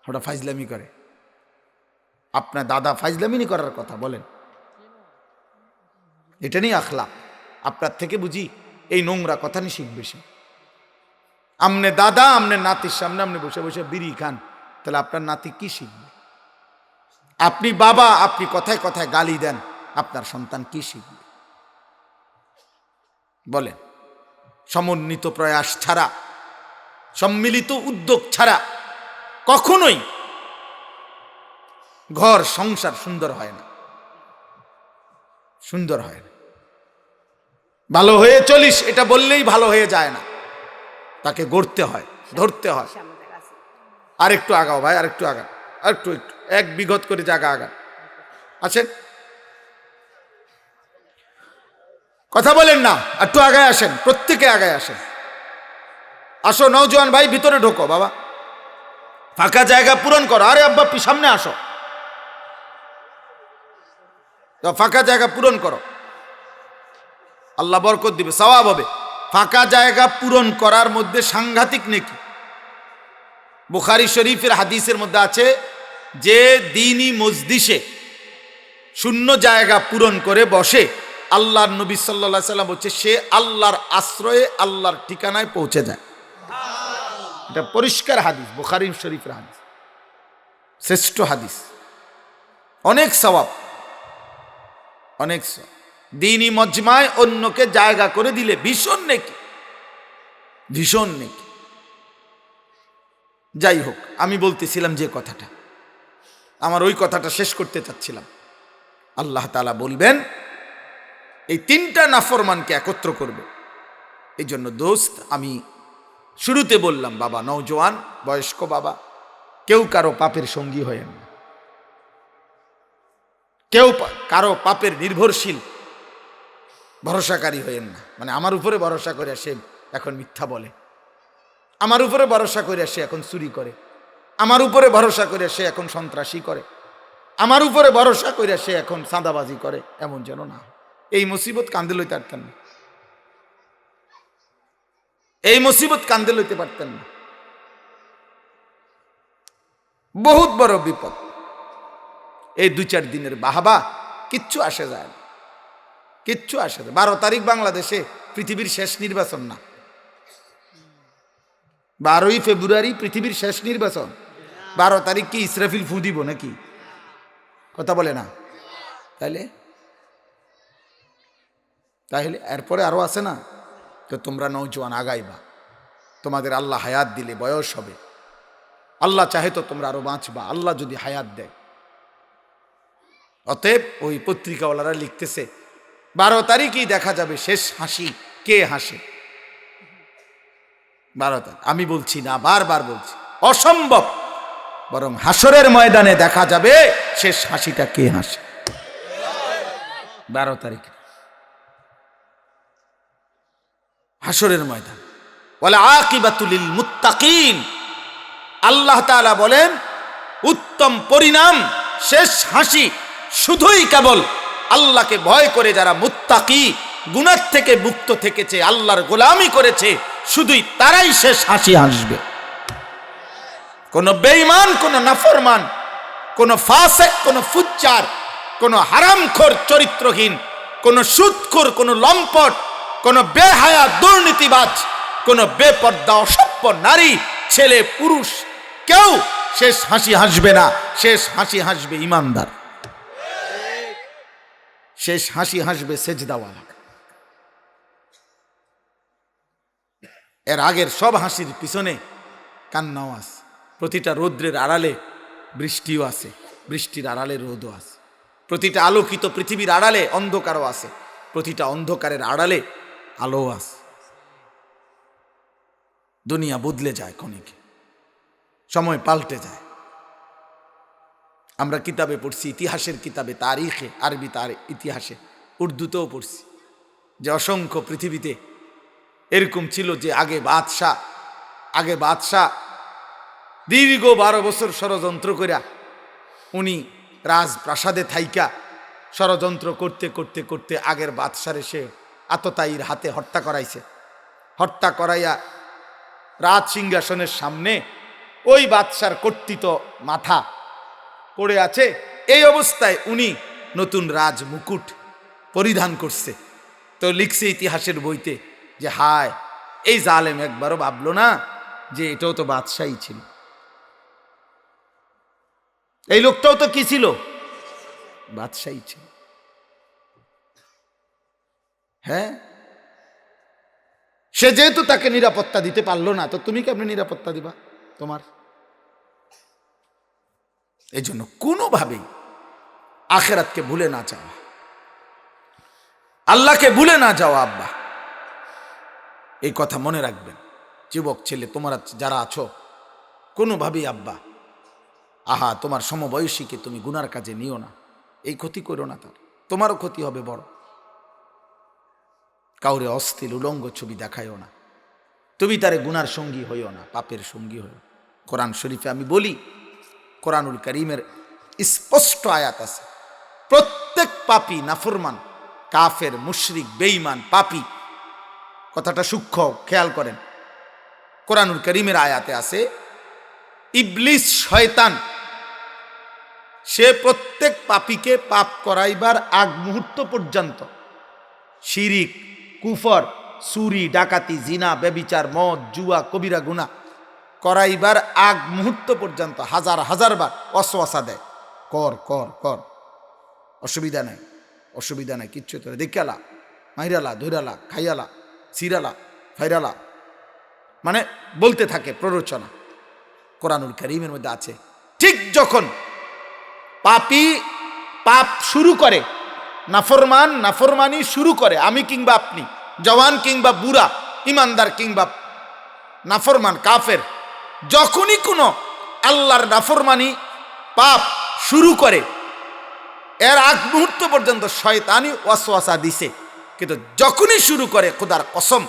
ওটা ফাইজলামি করে। আপনার দাদা ফাইজলামি করার কথা বলেন, এটা নিয়ে আখলাক। আপনার থেকে বুঝি এই নোংরা কথা নিয়ে শিখবে সে। আমনে দাদা, আমনে নাতির সামনে আপনি বসে বসে বিড়ি খান, তাহলে আপনার নাতি কি শিখবে? আপনি বাবা, আপনি কথায় কথায় গালি দেন, আপনার সন্তান কি শিখবে বলেন? সমন্বিত প্রয়াস ছাড়া, সম্মিলিত উদ্যোগ ছাড়া কখনোই ঘর সংসার সুন্দর হয় না, সুন্দর হয় না। ভালো হয়ে চলিস এটা বললেই ভালো হয়ে যায় না, তাকে গড়তে হয়, ধরতে হয়। আর একটু আগাও ভাই, আর একটু আগা, আর একটু একটু, 1 বিঘত করে জায়গা আগা। আছেন, কথা বলেন না, একটু আগায় আসেন, প্রত্যেকে আগায় আসেন। আসো নওজোয়ান ভাই, ভিতরে ঢোকো বাবা, ফাঁকা জায়গা পূরণ করো। আরে আব্বা সামনে আসো, তো ফাঁকা জায়গা পূরণ করো, আল্লাহ বরকত দিবে, সওয়াব হবে। ফাঁকা জায়গা পূরণ করার মধ্যে সাংঘাতিক নেকি। বুখারী শরীফের হাদিসের মধ্যে আছে যে দ্বীনি মজলিসে শূন্য জায়গা পূরণ করে বসে, আল্লাহর নবী সাল্লাল্লাহু আলাইহি সাল্লাম বলছে সে আল্লাহর আশ্রয়ে, আল্লাহর ঠিকানায় পৌঁছে যায়। এটা পরিষ্কার হাদিস, বুখারী শরীফের হাদিস। শ্রেষ্ঠ হাদিস, অনেক সওয়াব, অনেক সওয়াব। দ্বীনি মজমায় অন্যকে জায়গা করে দিলে ভীষণ নেকি, ভীষণ নেকি। যাই হোক, আমি বলতেছিলাম যে কথাটা, আমার ওই কথাটা শেষ করতে চাচ্ছিলাম। আল্লাহ তাআলা বলবেন এই তিনটা নাফরমানকে একত্র করবে। এই জন্য দোস্ত, আমি শুরুতে বললাম, বাবা, নওজোয়ান বয়স্ক বাবা, কেউ কারো পাপের সঙ্গী হয়েন না, কেউ কারো পাপের নির্ভরশীল ভরসাকারী হয়েন না। মানে আমার উপরে ভরসা করে সে এখন মিথ্যা বলে, আমার উপরে ভরসা করে সে এখন চুরি করে, আমার উপরে ভরসা করে সে এখন সন্ত্রাসী করে, আমার উপরে ভরসা করে সে এখন চাঁদাবাজি করে, এমন যেন না। এই মুসিবত কান্দে লইতে পারতেন না, এই মুসিবত কান্দে লইতে পারতেন না। বহুত বড় বিপদ। এই 2-4 দিনের বাহাবা কিচ্ছু আসে যায় না, কিচ্ছু আসে যায়। 12 তারিখ বাংলাদেশে পৃথিবীর শেষ নির্বাচন না? 12ই ফেব্রুয়ারি পৃথিবীর শেষ নির্বাচন। 12 তারিখ কি ইসরাফিল ফু দিব নাকি? কথা বলে না? তাইলে তাহলে এরপরে আরো আছে না? তো তোমরা নওজোয়ান আগাইবা, তোমাদের আল্লাহ হায়াত দিলে বয়স হবে, আল্লাহ চাহে তো তোমরা আরো বাঁচবা, আল্লাহ যদি হায়াত দেয়। অতএব ওই পত্রিকাওয়ালারা লিখতেছে 12 তারিখই দেখা যাবে শেষ হাসি কে হাসে। 12 তারিখ আমি বলছি না, বারবার বলছি, অসম্ভব। বরং হাসরের ময়দানে দেখা যাবে শেষ হাসিটা কে হাসে। 12 তারিখ হাসরের ময়দান। ওয়াল আকিবাতু লিল মুত্তাকিন, আল্লাহ তাআলা বলেন উত্তম পরিণাম, শেষ হাসি শুধুই কেবল আল্লাহকে ভয় করে যারা মুত্তাকি, গুনাহ থেকে মুক্ত থেকেছে, আল্লাহর গোলামি করেছে, শুধুই তারাই শেষ হাসি হাসবে। কোন বেঈমান, কোন নাফরমান, কোন ফাসিক, কোন ফুজ্জার, কোন হারামখোর চরিত্রহীন, কোন সুদখোর, কোন লম্পট, কোন বেহায়া দুর্নীতিবাজ, কোন বেপর্দা অসভ্য নারী, ছেলে, পুরুষ, কেউ শেষ হাসি হাসবে না। শেষ হাসি হাসবে ইমানদার, শেষ হাসি হাসবে সেজদাওয়ালা। এর আগের সব হাসির পিছনে কান্নাও আছে। প্রতিটা রৌদ্রের আড়ালে বৃষ্টিও আছে, বৃষ্টির আড়ালে রোদও আছে। প্রতিটা আলোকিত পৃথিবীর আড়ালে অন্ধকারও আছে, প্রতিটা অন্ধকারের আড়ালে আলোও আছে। দুনিয়া বদলে যায় ক্ষণিকে, সময় পাল্টে যায়। আমরা কিতাবে পড়ছি, ইতিহাসের কিতাবে, তারিখে, আরবি তার ইতিহাসে, উর্দুতেও পড়ছি যে অসংখ্য পৃথিবীতে এরকম ছিল যে আগে বাদশাহ দীর্ঘ 12 বছর ষড়যন্ত্র কইরা উনি রাজপ্রাসাদে থাইকা ষড়যন্ত্র করতে করতে করতে আগের বাদশারে সে আততায়ীর হাতে হত্যা করাইছে। হত্যা করাইয়া রাজ সিংহাসনের সামনে ওই বাদশার কর্তৃত মাথা পড়ে আছে। এই অবস্থায় উনি নতুন রাজ মুকুট পরিধান করছে। তো লিখছে ইতিহাসের বইতে যে হায়, এই জালেম একবারও ভাবলো না যে এটাও তো বাদশাহী ছিল, এই লোকটাও তো কি ছিল? বাদশাহী ছিল। হ্যাঁ, সে যেহেতু তাকে নিরাপত্তা দিতে পারলো না, তো তুমি কেমনে নিরাপত্তা দিবা তোমার? এই জন্য কোনোভাবেই আখেরাতকে ভুলে না যাওয়া, আল্লাহকে ভুলে না যাওয়া। আব্বা, এই কথা মনে রাখবেন। যুবক ছেলে তোমরা যারা আছো, কোনোভাবেই আব্বা, আহা, তোমার সমবয়সীকে তুমি গুনার কাজে নিও না, এই ক্ষতি করো না, তার তোমারও ক্ষতি হবে বড়। কাউরে অশ্লীল উলঙ্গ ছবি দেখায়ও না, তুমি তারে গুনার সঙ্গী হইও না, পাপের সঙ্গী হইও। কোরআন শরীফে আমি বলি, কোরআনুল কারীমের স্পষ্ট আয়াত আছে, প্রত্যেক পাপী, নাফরমান, কাফের, মুশরিক, বেঈমান, পাপী, কথাটা সূক্ষ্ম খেয়াল করেন। কোরআনুল কারীমের আয়াতে আছে ইবলিস, শয়তান, সে প্রত্যেক পাপীকে পাপ করাইবার আগ মুহূর্ত পর্যন্ত শিরিক, কুফর, চুরি, ডাকাতি, জিনা, ব্যভিচার, মদ, জুয়া, কবিরা গুনাহ করাইবার আগ মুহূর্ত পর্যন্ত হাজার হাজার বার ওয়াসওয়াসা দেয়, কর কর কর, অসুবিধা নাই, অসুবিধা নাই, কিচ্ছু তোর দেখালা, মাইরালা, ধৈরালা, খাইয়ালা, সিরালা, ফাইরালা, মানে বলতে থাকে প্ররোচনা। কোরআনুল কারীমের মধ্যে আছে, ঠিক যখন পাপী পাপ শুরু করে, নাফরমান নাফরমানি শুরু করে, আমি কিংবা আপনি, জওয়ান কিংবা বুড়া, ইমানদার কিংবা নাফরমান কাফের, যখনই কোনো আল্লাহর নাফরমানি পাপ শুরু করে, এর আগ মুহূর্ত পর্যন্ত শয়তানি ওয়াসওয়াসা দিছে, কিন্তু যখনই শুরু করে, খোদার কসম,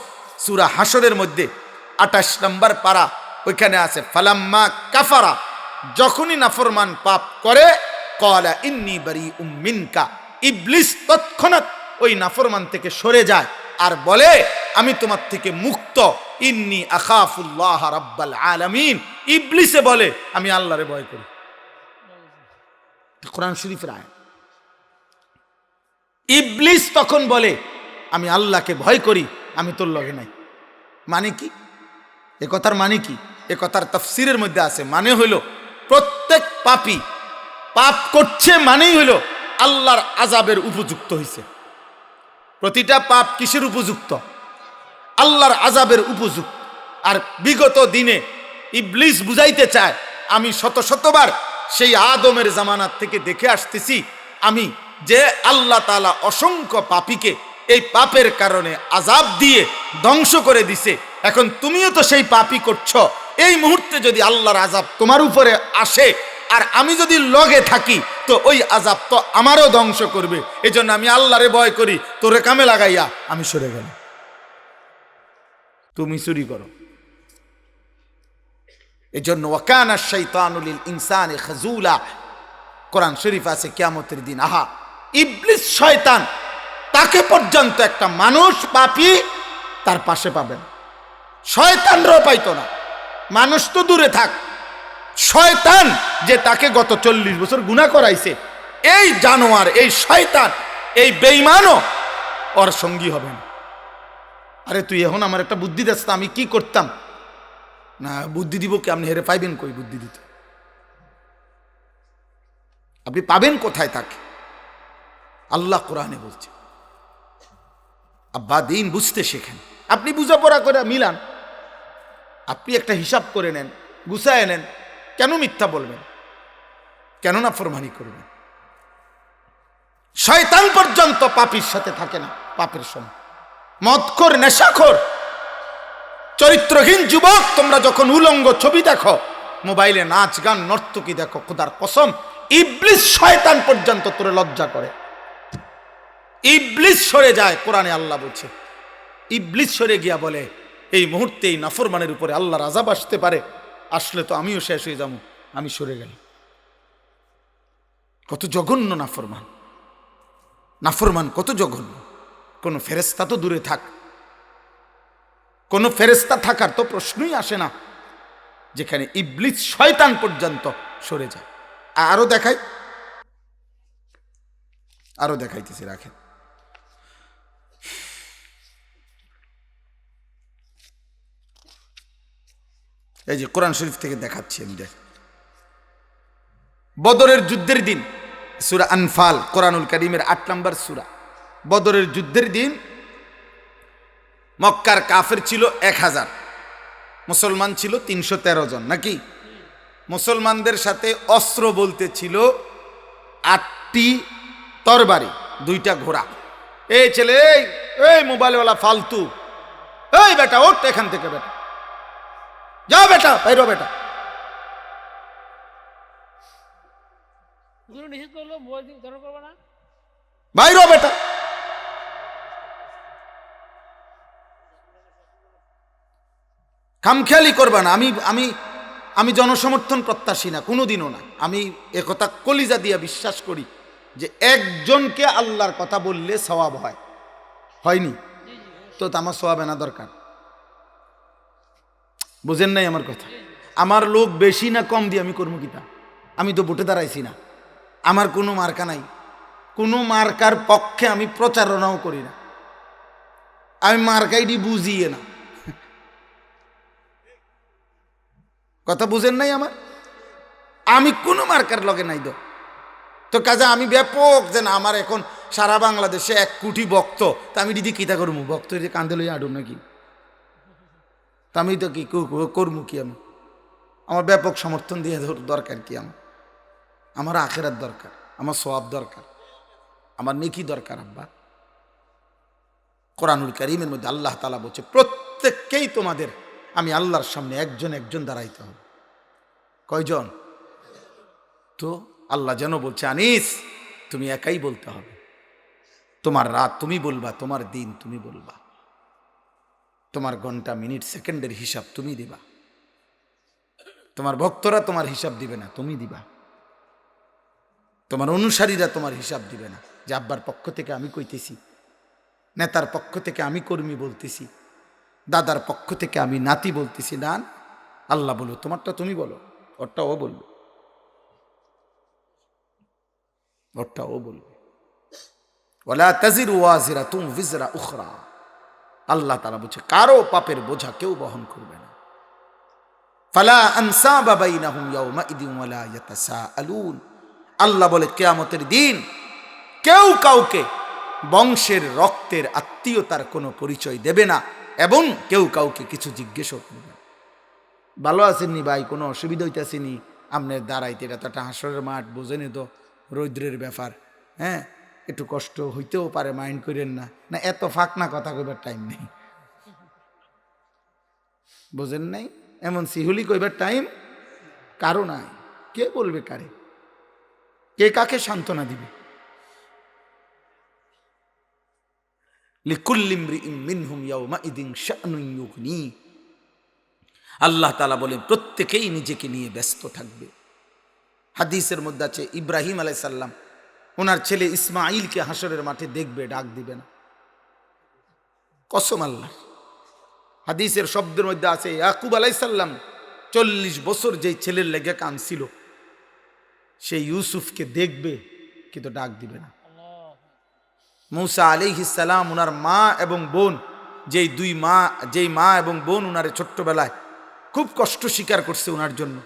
সূরা হাশরের মধ্যে 28 নম্বর পারা, ওইখানে আছে ফালাম্মা কাফারা, যখনই নাফরমান পাপ করে, ক্বালা ইন্নী বারীউম মিনকা, ইবলিস তৎক্ষণাৎ ওই নাফরমান থেকে সরে যায় আর বলে আমি তোমার থেকে মুক্ত, ইন্নী আখাফুল্লাহ রাব্বাল আলামিন, ইবলিসে বলে আমি আল্লাহরে ভয় করি। কোরআন শরীফের আয়াত। ইবলিস তখন বলে আমি আল্লাহকে ভয় করি, আমি তোর লগে নাই। মানে কি এ কথার মানে কি? এ কথার তাফসীরের মধ্যে আছে, মানে হইল প্রত্যেক পাপী পাপ করছে মানেই হইল আল্লাহর আযাবের উপযুক্ত হইছে। প্রতিটা পাপ কিসের উপযুক্ত? আল্লাহর আযাবের উপযুক্ত। আর বিগত দিনে ইবলিস বুঝাইতে চায়, আমি শত শতবার সেই আদমের জামানাত থেকে দেখে আসতেছি আমি, যে আল্লাহ তাআলা অসংখ্য পাপীকে এই পাপের কারণে আযাব দিয়ে ধ্বংস করে দিছে। এখন তুমিও তো সেই পাপই করছো, এই মুহূর্তে যদি আল্লাহর আযাব তোমার উপরে আসে আর আমি যদি লগে থাকি, তো ওই আযাব তো আমারও ধ্বংস করবে। এই জন্য আমি আল্লাহরে ভয় করি, তোরে কামে লাগাইয়া আমি সরে গেলাম, তুমি চুরি করো। এই জন্য ওয়াকানা শাইতানু লিল ইনসানি খাজুলা, কোরআন শরীফ আছে কিয়ামতের দিন, আহা ইবলিস শয়তান, তাকে পর্যন্ত একটা মানুষ পাপী তার পাশে পাবেন, শয়তানরাও পাইতো না। মানুষ তো দূরে থাক, শয়তান যে তাকে গত 40 বছর গুনাহ করাইছে, এই জানোয়ার, এই শয়তান, এই বেঈমানও ওর সঙ্গী হবে না। আরে তুই এখন আমার একটা বুদ্ধি দিস, আমি কি করতাম না, বুদ্ধি দিব কি? আপনি হেরে পাইবেন কই বুদ্ধি দিতে? আপনি পাবেন কোথায় তাকে? আল্লাহ কোরআনে বলছে, আব্বা দিন বুঝতে শেখেন। আপনি বুঝাপড়া করে মিলান, আপনি একটা হিসাব করে নেন, গুছায় নেন। কেন মিথ্যা বলবেন? কেন নাফরমানি করবেন? শয়তান পর্যন্ত পাপীর সাথে থাকে না পাপের সময়। মদখোর, নেশাখোর, চরিত্রহীন যুবক, তোমরা যখন উলঙ্গ ছবি দেখো, মোবাইলে নাচ গান নর্তকী দেখো, খোদার কসম ইবলিস শয়তান পর্যন্ত তোরে লজ্জা করে। ইবলিস সরে যায়, কোরআনে আল্লাহ বলছে ইবলিস সরে গিয়া বলে এই মুহূর্তে এই নাফরমানের উপরে আল্লাহর আযাব আসতে পারে, আসলে তো আমিও শেষ হয়ে যাবো, আমি সরে গেল। কত জঘন্য নাফরমান, নাফরমান কত জঘন্য। কোন ফেরেশতা তো দূরে থাক, কোন ফেরেশতা থাকার তো প্রশ্নই আসে না, যেখানে ইবলিস শয়তান পর্যন্ত সরে যায়। আরো দেখাই, আরো দেখাইতেছি, রাখেন। এই যে কোরআন শরীফ থেকে দেখাচ্ছি আমি, দেখ বদরের যুদ্ধের দিন, সূরা আনফাল, কোরআনুল কারীমের 8 নম্বর সূরা। বদরের যুদ্ধের দিন মক্কার কাফের ছিল 1000, মুসলমান ছিল 313 জন, নাকি? মুসলমানদের সাথে অস্ত্র বলতে ছিল 8টি তরবারি, 2টা ঘোড়া। এই ছেলে, এই মোবাইলওয়ালা ফালতু, এই বেটা ওঠ এখান থেকে, বেটা যাও, বেটা বাইরো, বেটা বাইরো, বেটা খামখেয়ালি করবা না। আমি আমি আমি জনসমর্থন প্রত্যাশী না, কোনোদিনও না। আমি একথা কলিজা দিয়া বিশ্বাস করি যে একজনকে আল্লাহর কথা বললে সওয়াব হয়, হয়নি তো আমার সওয়াব আনা দরকার। বুঝেন নাই আমার কথা? আমার লোক বেশি না কম দিয়ে আমি করবো কিতা? আমি তো ভোটে দাঁড়াইছি না, আমার কোনো মার্কা নাই, কোনো মার্কার পক্ষে আমি প্রচারণাও করি না, আমি মার্কাইডি বুঝিয়ে না। কথা বুঝেন নাই আমার? আমি কোনো মার্কার লগে নাই তো কাজে আমি ব্যাপক যে না আমার এখন সারা বাংলাদেশে 1 কোটি ভক্ত, তা আমি দিদি কিতা করবো? ভক্ত যে কান্দে লইয়া আডুম নাকি? তা আমি তো কি করবো কি? আমি আমার ব্যাপক সমর্থন দিয়ে দরকার কি? আমার আখেরাত দরকার, আমার সওয়াব দরকার, আমার নেকি দরকার। আব্বা, কোরআনুল কারীমের মধ্যে আল্লাহ তাআলা বলছে প্রত্যেককেই তোমাদের আমি আল্লাহর সামনে একজন একজন দাঁড়াইতে হবে। কয়জন? তো আল্লাহ যেন বলছে আনিস তুমি একাই বলতে হবে, তোমার রাত তুমি বলবা, তোমার দিন তুমি বলবা, তোমার ঘন্টা মিনিট সেকেন্ডের হিসাব তুমি দিবা, তোমার ভক্তরা তোমার হিসাব দিবে না, তুমি দিবা, তোমার অনুসারীরা তোমার হিসাব দিবে না যে আব্বার পক্ষ থেকে আমি কইতেছি, নেতার পক্ষ থেকে আমি কর্মী বলতেছি, দাদার পক্ষ থেকে আমি নাতি বলতেছি। না, আল্লাহ বলো তোমারটা তুমি বলো, ওরটা ও বলবে, ওরটা ও বলবে। ওয়ালা তাজিরু ওয়াজিরাতুন বিজরা উখরা, আল্লাহ তাআলা বলছে কারো পাপের বোঝা কেউ বহন করবে না। ফালা আনসাবা বাইনাহুম ইয়াউমাইদিন ওয়ালা ইয়াতাসাআলুন, আল্লাহ বলে কিয়ামতের দিন কেউ কাউকে বংশের রক্তের আত্মীয়তার কোনো পরিচয় দেবে না এবং কেউ কাউকে কিছু জিজ্ঞেসও করবে না। ভালো আছেননি ভাই, কোনো অসুবিধা হইতেছেনি আপনার দাঁড়াইতে? এটা তো একটা হাসরের মাঠ, বোঝেনি তো, রৌদ্রের ব্যাপার, হ্যাঁ একটু কষ্ট হইতেও পারে, মাইন্ড করেন না। না এত ফাঁকনা কথা কইবার টাইম নেই, বোঝেন নাই? এমন সিহুলি কইবার টাইম কারো নাই। কে বলবে কারে? কে কাকে সান্ত্বনা দিবে? লিকুল্লি ইমরিইন মিনহুম ইয়াউমাইদিন শা'নুন ইউগনি, আল্লাহ তাআলা বলেন প্রত্যেকেই নিজেকে নিয়ে ব্যস্ত থাকবে। হাদিসের মধ্যে আছে ইব্রাহিম আলাইহিস সালাম ওনার ছেলে ইসমাঈলকে হাসরের মাঠে দেখবে, ডাক দিবে না। কসম আল্লাহ, হাদিসের শব্দের মধ্যে আছে ইয়াকুব আলাইহিস সালাম 40 বছর যেই ছেলের লেগে কাঁদছিল, সেই ইউসুফকে দেখবে কিন্তু ডাক দিবে না। মূসা আলাইহিস সালাম ওনার মা এবং বোন, যেই মা এবং বোন ওনারে ছোট্টবেলায় খুব কষ্ট স্বীকার করছে ওনার জন্য,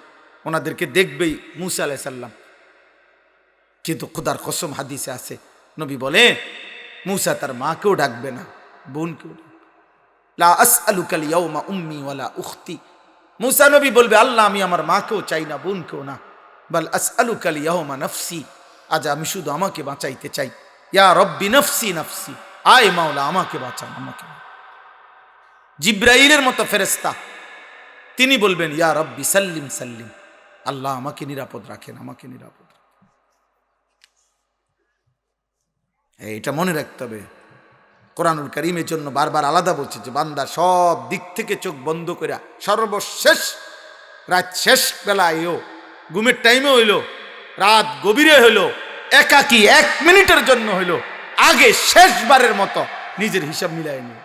ওনাদেরকে দেখবেই মূসা আলাইহিস সালাম, কিন্তু খোদার কসম হাদিসে আছে নবী বলে মূসা তার মাকেও ডাকবে না, বোনকেও। লা আসআলুকাল ইয়াউমা উম্মি ওয়ালা উখতি, মূসা নবী বলবে আল্লাহ আমি আমার মাকেও চাই না, বোনকেও না, বাল আসআলুকাল ইয়াউমা নাফসি, আজ আমি শুধু আমাকে বাঁচাইতে চাই। ইয়া রব্বি নফসি নফসি, আয় মাওলা আমাকে বাঁচান, আমাকে। জিব্রাইলের মতো ফেরেশতা তিনি বলবেন ইয়া রব্বি সাল্লিম সাল্লিম, আল্লাহ আমাকে নিরাপদ রাখেন, আমাকে নিরাপদ রাখেন। এটা মনে রাখতে হবে। কোরআনুল কারীমের জন্য বারবার আলাদা বলছে যে বান্দা সব দিক থেকে চোখ বন্ধ করে সর্বশেষ রাত শেষ বেলায়ও, ঘুমের টাইমে হইল, রাত গভীরে হইল, একাকী 1 মিনিটের জন্য হইল, আগে শেষবারের মতো নিজের হিসাব মিলাই নিল।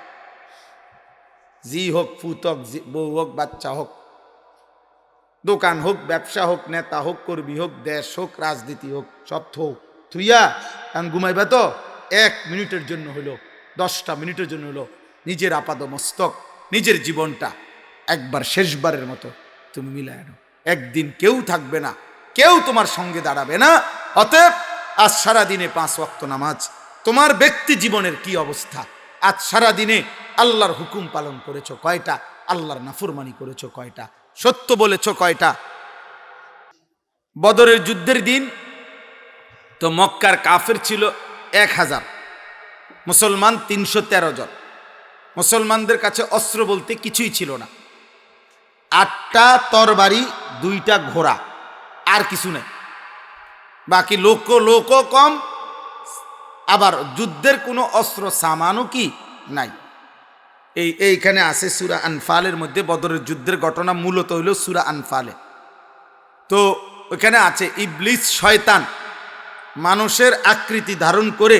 জি হোক, ফুত হোক, বউ হোক, বাচ্চা হোক, দোকান হোক, ব্যবসা হোক, নেতা হোক, কর্মী হোক, দেশ হোক, রাজনীতি হোক, সব হোক থুইয়া কারণ ঘুমাইবা তো 1 মিনিটের জন্য হইল, 10টা মিনিটের জন্য হইল, নিজের আপাদ মস্তক, নিজের জীবনটা একবার শেষবারের মতো তুমি মিলাই আনো। একদিন কেউ থাকবে না, কেউ তোমার সঙ্গে দাঁড়াবে না। অতএব আজ সারাদিনে 5 ওয়াক্ত নামাজ, তোমার ব্যক্তি জীবনের কি অবস্থা? আজ সারাদিনে আল্লাহর হুকুম পালন করেছো কয়টা? আল্লাহর নাফরমানি করেছো কয়টা? সত্য বলেছো কয়টা? বদরের যুদ্ধের দিন তো মক্কার কাফের ছিল 1000, মুসলমান 313 জন। মুসলমানদের কাছে অস্ত্র বলতে কিছুই ছিল না, 8টা তরবারি, 2টা ঘোড়া, আর কিছু নেই। বাকি লোকও কম, আবার যুদ্ধের কোনো অস্ত্র সামানও কি নাই। এইখানে আছে সূরা আনফালের মধ্যে বদরের যুদ্ধের ঘটনা মূলত হইল সূরা আনফালে। তো ওইখানে আছে ইবলিস শয়তান মানুষের আকৃতি ধারণ করে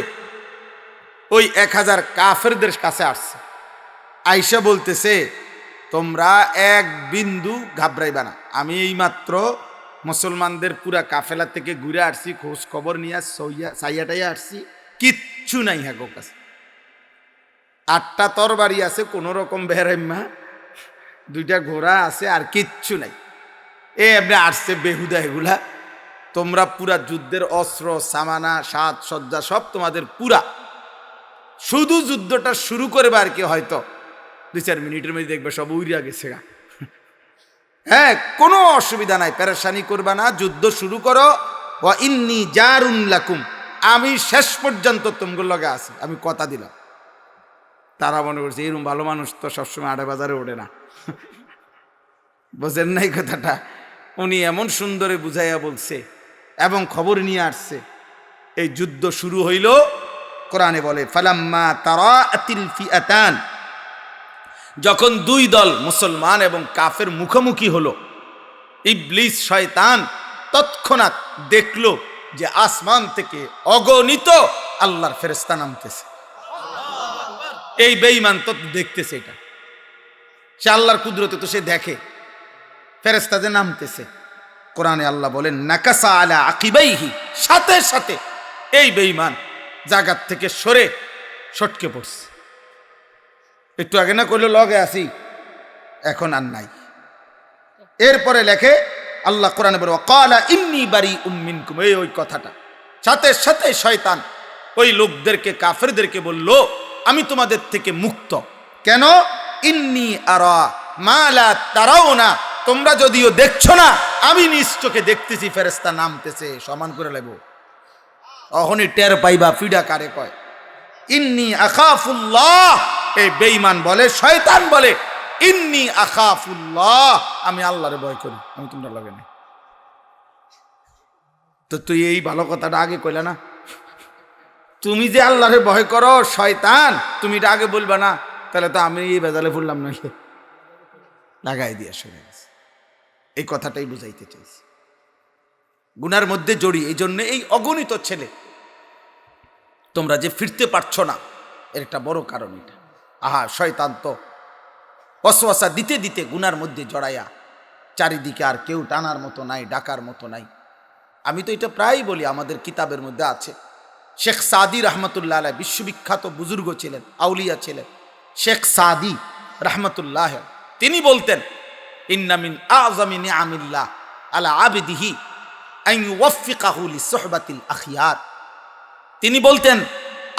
ওই 1000 কাফেরদের কাছে আসছে, আয়েশা বলতেছে তোমরা এক বিন্দু ঘাবড়াইবা না, আমি এইমাত্র মুসলমানদের পুরা কাফেলা থেকে ঘুরে আসছি, খোঁজ খবর নিয়ে সাইয়াটাইয়া আসছি, কিচ্ছু নাই হ্যাঁ কাছে। 8টা তরবারি আছে কোন রকম বেহরাইম্মা, 2টা ঘোড়া আছে, আর কিচ্ছু নাই। এমনি আসছে বেহুদা এগুলা। তোমরা পুরা যুদ্ধের অস্ত্র সামানা সাজ সজ্জা সব তোমাদের পুরা, শুধু যুদ্ধটা শুরু করবে আর কি, হয়তো 2-4 মিনিটের মধ্যে দেখবে সব উড়িয়া গেছে। হ্যাঁ, কোনো অসুবিধা নাই, পেরেশানি করবা না, যুদ্ধ শুরু করো। ওয়া ইন্নী জারুন লাকুম, আমি শেষ পর্যন্ত তোমাদের লগে আছি, আমি কথা দিলাম। তারা মনে করছে এরকম ভালো মানুষ তো সবসময় আড়ে বাজারে ওঠে না। বোঝেন নাই কথাটা? উনি এমন সুন্দরে বুঝাইয়া বলছে এবং খবর নিয়ে আসছে। এই যুদ্ধ শুরু হইল, কোরআনে বলে ফালাম্মা তারাআতিল ফিআতান, যখন দুই দল মুসলমান এবং কাফের মুখোমুখি হলো, ইবলিস শয়তান তৎক্ষণাৎ দেখলো যে আসমান থেকে অগণিত আল্লাহর ফেরেশতা নামতেছে। এই বেঈমান তো দেখতেছে এটা, সে আল্লাহর কুদরতে তো সে দেখে ফেরেশতা যে নামতেছে। কোরআনে আল্লাহ বলেন নাকাসা আলা আকিবাইহি, সাথে সাথে এই বেঈমান জায়গার থেকে সরে সটকে পড়ছে। একটু আগে না কইলো লগে আসি, এখন আর নাই। এরপরে লেখে আল্লাহ কোরআনে বলে ওয়াকালা ইন্নী বারিউম মিনকুম, ওই কথাটা সাথে সাথে শয়তান ওই লোকদেরকে, কাফেরদেরকে বলল আমি তোমাদের থেকে মুক্ত। কেন? ইন্নী আরা মা লা তারাউনা, তোমরা যদিও দেখছো না, আমি নিজ চোখে দেখতেছি ফেরেশতা নামতেছে। সমান করে লাগবো, অহনি টের পাইবা ফিডা কারে কয়। ইন্নী আখাফুল্লাহ, এই বেঈমান বলে, শয়তান বলে ইন্নী আখাফুল্লাহ, আমি আল্লাহরে ভয় করি, আমি তোমরা লাগে না। তো তুই এই ভালো কথাটা আগে কইলা না? তুমি যে আল্লাহরে ভয় করো শয়তান, তুমি এটা আগে বলবা না, তাহলে তো আমি এই বেজালে ফুললাম না, লাগাই দিয়া শুনে গেছে। এই কথাটাই বুঝাইতে চাইছি, গুনার মধ্যে জড়ি। এই জন্য এই অগণিত ছেলে তোমরা যে ফিরতে পারছো না, এর একটা বড় কারণ এটা। আহা, শয়তান তো ওয়াসওয়াসা দিতে দিতে গুনার মধ্যে জড়াইয়া চারিদিকে আর কেউ টানার মতো নাই, ডাকার মতো নাই। আমি তো এটা প্রায়ই বলি, আমাদের কিতাবের মধ্যে আছে। শেখ সাদি রহমতুল্লাহ আলাইহ বিশ্ববিখ্যাত বুজুর্গ ছিলেন, আউলিয়া ছিলেন। শেখ সাদি রহমতুল্লাহ তিনি বলতেন ইন্না মিন আযমি নিআমিল্লাহ আলা আবদিহি আন ইউওয়্যিকাহু লিসুহবাতিল আখিয়ার। তিনি বলতেন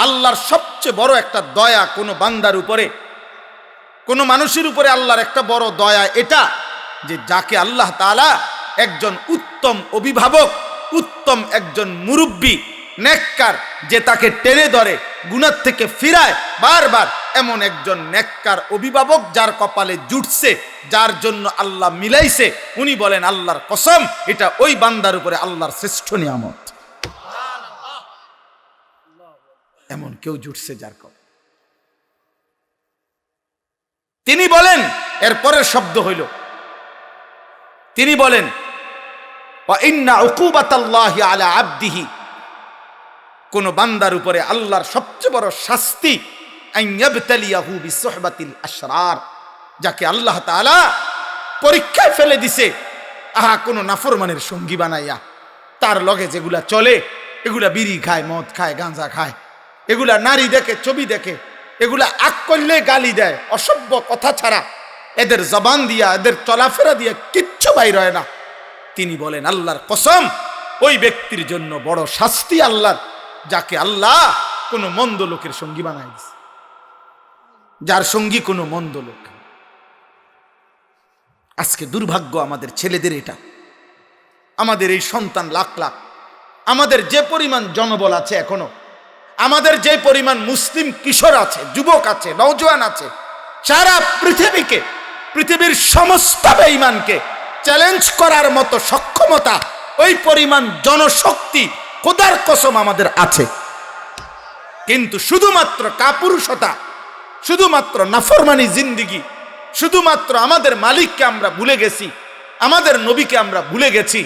আল্লাহর সবচেয়ে বড় একটা দয়া কোনো বান্দার উপরে, কোনো মানুষের উপরে আল্লাহর একটা বড় দয়া এটা, যে যাকে আল্লাহ তাআলা একজন উত্তম অভিভাবক, উত্তম একজন মুরব্বী, নেককার, যে তাকে টেনে ধরে গুনাহ থেকে ফিরায় বারবার, এমন একজন নেককার অভিভাবক যার কপালে জুটছে, যার জন্য আল্লাহ মিলাইছে, উনি বলেন আল্লাহর কসম এটা ওই বান্দার উপরে আল্লাহর শ্রেষ্ঠ নিয়ামত। এমন কেউ জুটছে যার কপালে। তিনি বলেন, এরপরের শব্দ হইল, তিনি বলেন ওয়া ইন্না উকুবাতাল্লাহি আলা আবদিহি, কোন বান্দার উপরে আল্লাহর সবচেয়ে বড় শাস্তি আন ইয়াবতালিয়াহু বিসুহবাতিল আশরার, যাকে আল্লাহ তাআলা পরীক্ষায় ফেলে দিছে। আহা, কোন নাফরমানের সঙ্গী বানাইয়া, তার লগে যেগুলা চলে, এগুলা বিড়ি খায়, মদ খায়, গাঁজা খায়, এগুলা নারী দেখে, ছবি দেখে, এগুলা আগ করলে গালি দেয়, অসভ্য কথা ছাড়া এদের জবান দিয়া, এদের চলাফেরা দিয়া কিচ্ছু বাইর হয় না। তিনি বলেন আল্লাহর কসম ওই ব্যক্তির জন্য বড় শাস্তি আল্লাহর, যাকে আল্লাহ কোনো মন্দ লোকের সঙ্গী বানাই দিছে, যার সঙ্গী কোনো মন্দ লোক। আজকে দুর্ভাগ্য আমাদের ছেলেদের এটা, আমাদের এই সন্তান লাখ লাখ, আমাদের যে পরিমাণ জনবল আছে এখনো, আমাদের যে পরিমাণ মুসলিম কিশোর আছে, যুবক আছে, নওজোয়ান আছে, সারা পৃথিবীকে, পৃথিবীর সমস্ত বেঈমানকে চ্যালেঞ্জ করার মতো সক্ষমতা, ওই পরিমাণ জনশক্তি খোদার কসম আমাদের আছে। কিন্তু শুধুমাত্র কাপুরুষতা, শুধুমাত্র নাফরমানি জিন্দিগি, শুধুমাত্র আমাদের মালিককে আমরা ভুলে গেছি, আমাদের নবীকে আমরা ভুলে গেছি,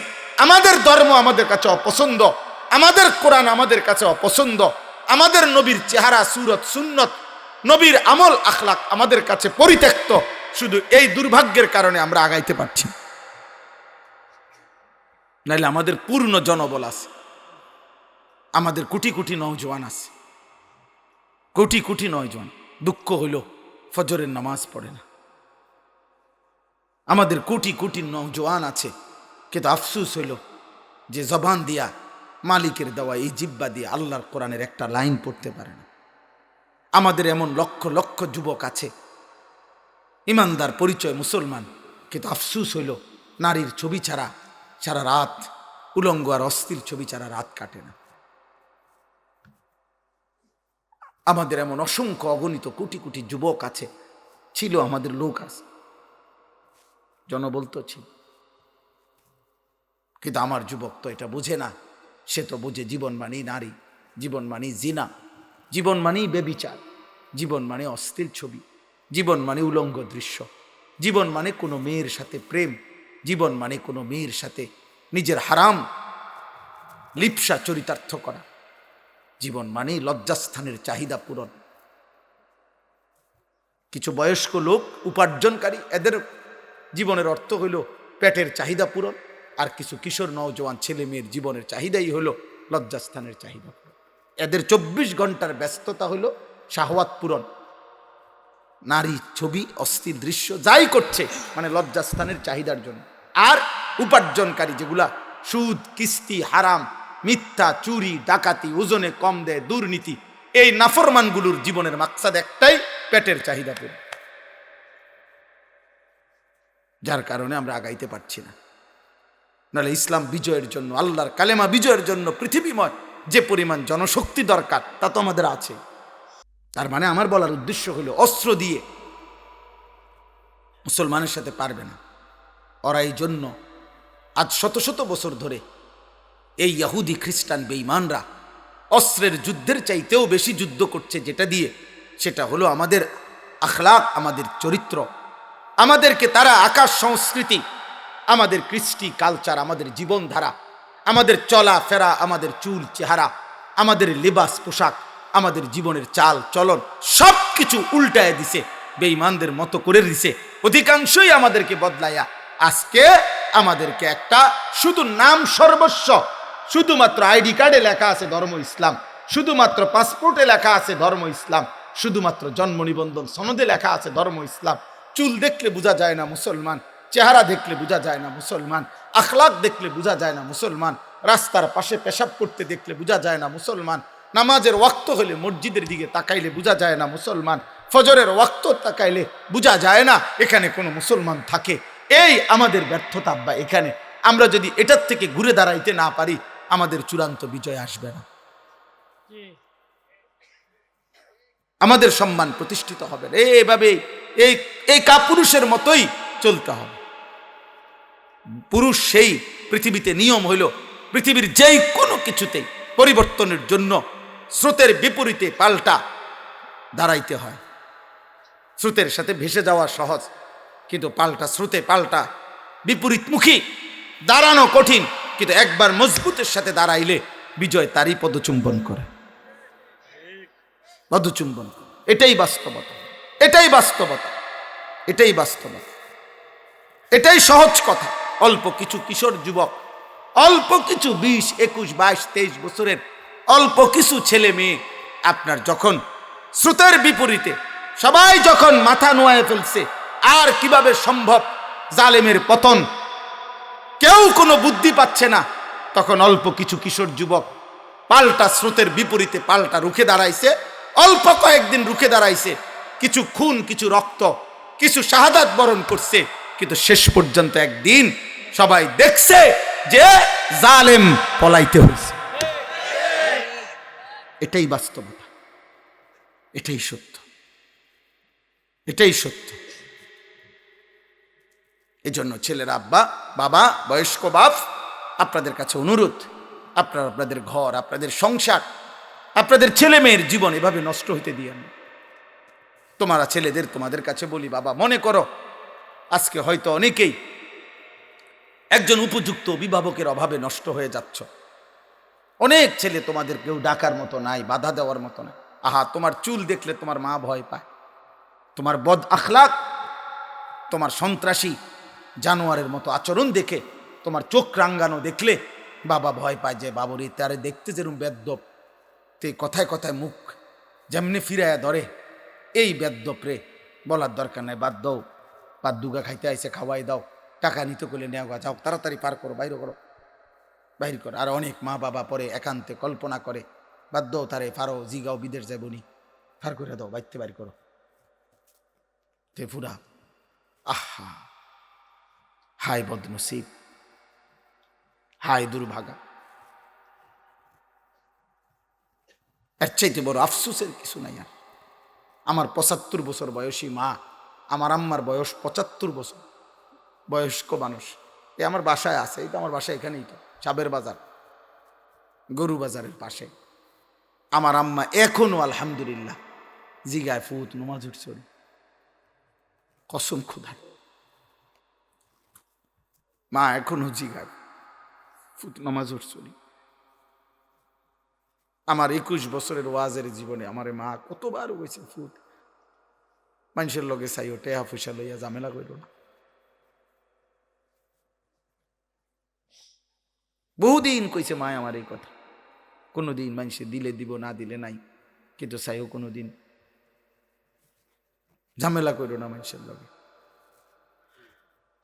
আমাদের ধর্ম আমাদের কাছে অপছন্দ, আমাদের কোরআন আমাদের কাছে অপছন্দ, আমাদের নবীর চেহারা, সুরত, সুন্নত, নবীর আমল আখলাক আমাদের কাছে পরিত্যক্ত। শুধু এই দুর্ভাগ্যের কারণে আমরা আগাইতে পারছি, নাইলে আমাদের পূর্ণ জনবল আছে, আমাদের কোটি কোটি নওজোয়ান আছে, কোটি কোটি নওজোয়ান। দুঃখ হইল ফজরের নামাজ পড়ে না। আমাদের কোটি কোটি নওজোয়ান আছে, কিন্তু আফসুস হইল যে জবান দিয়া মালিকের দেওয়া এই জিব্বা দিয়ে আল্লাহর কোরআনের একটা লাইন পড়তে পারে না। আমাদের এমন লক্ষ লক্ষ যুবক আছে, ইমানদার পরিচয় মুসলমান, কিন্তু আফসুস হইল নারীর ছবি ছাড়া সারা রাত, উলঙ্গ আর অস্থির ছবি ছাড়া রাত কাটে না। আমাদের এমন অসংখ্য অগণিত কোটি কোটি যুবক আছে, ছিল আমাদের লোক আছে, জনবল তো ছিল, কিন্তু আমার যুবক তো এটা বুঝে না। সে তো বুঝে জীবন মানেই নারী, জীবন মানেই জিনা, জীবন মানেই বেবিচার, জীবন মানে অস্থির ছবি, জীবন মানে উলঙ্গ দৃশ্য, জীবন মানে কোনো মেয়ের সাথে প্রেম, জীবন মানে কোনো মেয়ের সাথে নিজের হারাম লিপ্সা চরিতার্থ করা, জীবন মানেই লজ্জাস্থানের চাহিদা পূরণ। কিছু বয়স্ক লোক উপার্জনকারী, এদের জীবনের অর্থ হইল পেটের চাহিদা পূরণ, আর কিছু কিশোর নওজোয়ান ছেলে মেয়ের জীবনের চাহিদাই হলো লজ্জাস্থানের চাহিদা পূরণ। এদের 24 ঘন্টার ব্যস্ততা হলো শাহওয়াত পূরণ, নারী ছবি, অস্থির দৃশ্য, যাই করছে মানে লজ্জাস্থানের চাহিদার জন্য। আর উপার্জনকারী যেগুলা সুদ, কিস্তি, হারাম, মিথ্যা, চুরি, ডাকাতি, ওজনে কম দেয়, দুর্নীতি, এই নাফরমানগুলোর জীবনের মাকসাদ একটাই, পেটের চাহিদা পূরণ। যার কারণে আমরা আগাইতে পারছি না। নাহলে ইসলাম বিজয়ের জন্য, আল্লাহর কালেমা বিজয়ের জন্য পৃথিবীময় যে পরিমাণ জনশক্তি দরকার তা তো আমাদের আছে। তার মানে আমার বলার উদ্দেশ্য হলো অস্ত্র দিয়ে মুসলমানের সাথে পারবে না। ওরা এই জন্য আজ শত শত বছর ধরে এই ইহুদি খ্রিস্টান বেঈমানরা অস্ত্রের যুদ্ধের চাইতেও বেশি যুদ্ধ করছে, যেটা দিয়ে, সেটা হলো আমাদের আখলাক, আমাদের চরিত্র। আমাদেরকে তারা আকাশ সংস্কৃতি, আমাদের কৃষ্টি কালচার, আমাদের জীবনধারা, আমাদের চলা ফেরা, আমাদের চুল চেহারা, আমাদের লেবাস পোশাক, আমাদের জীবনের চাল চলন সব কিছু উল্টায় দিছে, বেঈমানদের মতো করে দিছে। অধিকাংশই আমাদেরকে বদলাইয়া আজকে আমাদেরকে একটা শুধু নাম সর্বস্ব, শুধুমাত্র আইডি কার্ডে লেখা আছে ধর্ম ইসলাম, শুধুমাত্র পাসপোর্টে লেখা আছে ধর্ম ইসলাম, শুধুমাত্র জন্ম নিবন্ধন সনদে লেখা আছে ধর্ম ইসলাম। চুল দেখলে বোঝা যায় না মুসলমান, চেহারা দেখলে বোঝা যায় না মুসলমান, আখলাক দেখলে বোঝা যায় না মুসলমান, রাস্তার পাশে পেশাব করতে দেখলে বোঝা যায় না মুসলমান, নামাজের ওয়াক্ত হলে মসজিদের দিকে তাকাইলে বোঝা যায় না মুসলমান, ফজরের ওয়াক্ত তাকাইলে বোঝা যায় না এখানে কোনো মুসলমান থাকে। এই আমাদের ব্যর্থতা আব্বা। এখানে আমরা যদি এটার থেকে ঘুরে দাঁড়াইতে না পারি, আমাদের চূড়ান্ত বিজয় আসবে না, আমাদের সম্মান প্রতিষ্ঠিত হবে না। এইভাবে এই কাপুরুষের মতোই চলতে হবে। পুরুষ সেই পৃথিবীতে নিয়ম হইল পৃথিবীর যেই কোনো কিছুতেই পরিবর্তনের জন্য স্রোতের বিপরীতে পাল্টা দাঁড়াইতে হয়। স্রোতের সাথে ভেসে যাওয়া সহজ, কিন্তু পাল্টা স্রোতে, পাল্টা বিপরীতমুখী দাঁড়ানো কঠিন, কিন্তু একবার মজবুতের সাথে দাঁড়াইলে বিজয় তারই পদচুম্বন করে, পদচুম্বন করে। এটাই বাস্তবতা, এটাই বাস্তবতা, এটাই বাস্তবতা, এটাই সহজ কথা। অল্প কিছু কিশোর যুবক, অল্প কিছু 20, 21, 22, 23 বছরের অল্প কিছু ছেলে মেয়ে আপনার যখন স্রোতের বিপরীতে সবাই যখন মাথা নোয়ায় ফেলছে, আর কিভাবে সম্ভব জালেমের পতন, কেউ কোনো বুদ্ধি পাচ্ছে না, তখন অল্প কিছু কিশোর যুবক পাল্টা স্রোতের বিপরীতে পাল্টা রুখে দাঁড়াইছে। অল্প কয়েকদিন রুখে দাঁড়াইছে, কিছু খুন, কিছু রক্ত, কিছু শাহাদাত বরণ করছে, কিন্তু শেষ পর্যন্ত একদিন সবাই দেখছে যে জালেম পলাইতে হয়েছে। এটাই বাস্তবতা, এটাই সত্য, এটাই সত্য। এজন্য ছেলেরা, আব্বা, বাবা, বয়স্ক বাপ, আপনাদের কাছে অনুরোধ, আপনারা আপনাদের ঘর, আপনাদের সংসার, আপনাদের ছেলে মেয়ের জীবন এভাবে নষ্ট হইতে দিয়েন না। তোমারা ছেলেদের তোমাদের কাছে বলি, বাবা, মনে করো আজকে হয়তো অনেকেই একজন উপযুক্ত অভিভাবকের অভাবে নষ্ট হয়ে যাচ্ছ। অনেক ছেলে তোমাদের কেউ ডাকার মতো নাই, বাধা দেওয়ার মতো নাই। আহা, তোমার চুল দেখলে তোমার মা ভয় পায়, তোমার বদ আখলাক, তোমার সন্ত্রাসী জানোয়ারের মতো আচরণ দেখে, তোমার চোখ রাঙ্গানো দেখলে বাবা ভয় পায় যে বাবুরি তারে দেখতে যেরকম বেদ্যপ, তে কথায় কথায় মুখ যেমনি ফিরাইয়া ধরে, এই বেদ্যপ রে বলার দরকার নাই, বাদ দাও, বাদ দুগা খাইতে আইসে খাওয়াই দাও, টাকা নিতে করলে নেওয়া যাও, তাড়াতাড়ি পার করো, বাইর করো, বাইর করো। আর অনেক মা বাবা পরে একান্তে কল্পনা করে, বাধ্য তারে পারো জিগাও বিদেশ যাবনি, পার করে দাও, বাইতে বাইর করো। তে পুরা আহা, হায় বদনসিব, হায় দুর্ভাগা। এর চাইতে বড় আফসোসের কিছু নাই আর। আমার ৭৫ বছর বয়সী মা, আমার আম্মার বয়স ৭৫ বছর, বয়স্ক মানুষ। এ আমার বাসায় আছে, এই তো আমার বাসা এখানেই, তো চাবের বাজার, গরু বাজারের পাশে। আমার আম্মা এখনো আলহামদুলিল্লাহ জিগায় ফুত নমাজ উঠছড়ি, কসম খুদা, মা এখনো জিগায় ফুত নমাজ উঠছড়ি। আমার ২১ বছরের ওয়াজের জীবনে আমার মা কতবার হয়েছে ফুত। মানুষের লগে চাইও টেহা পয়সা লইয়া ঝামেলা করিল না। বহুদিন কইছে মায় আমার এই কথা, কোনোদিন মানুষে দিলে দিব, না দিলে নাই, কিন্তু চাইও কোনোদিন ঝামেলা করিল না মানুষের লগে।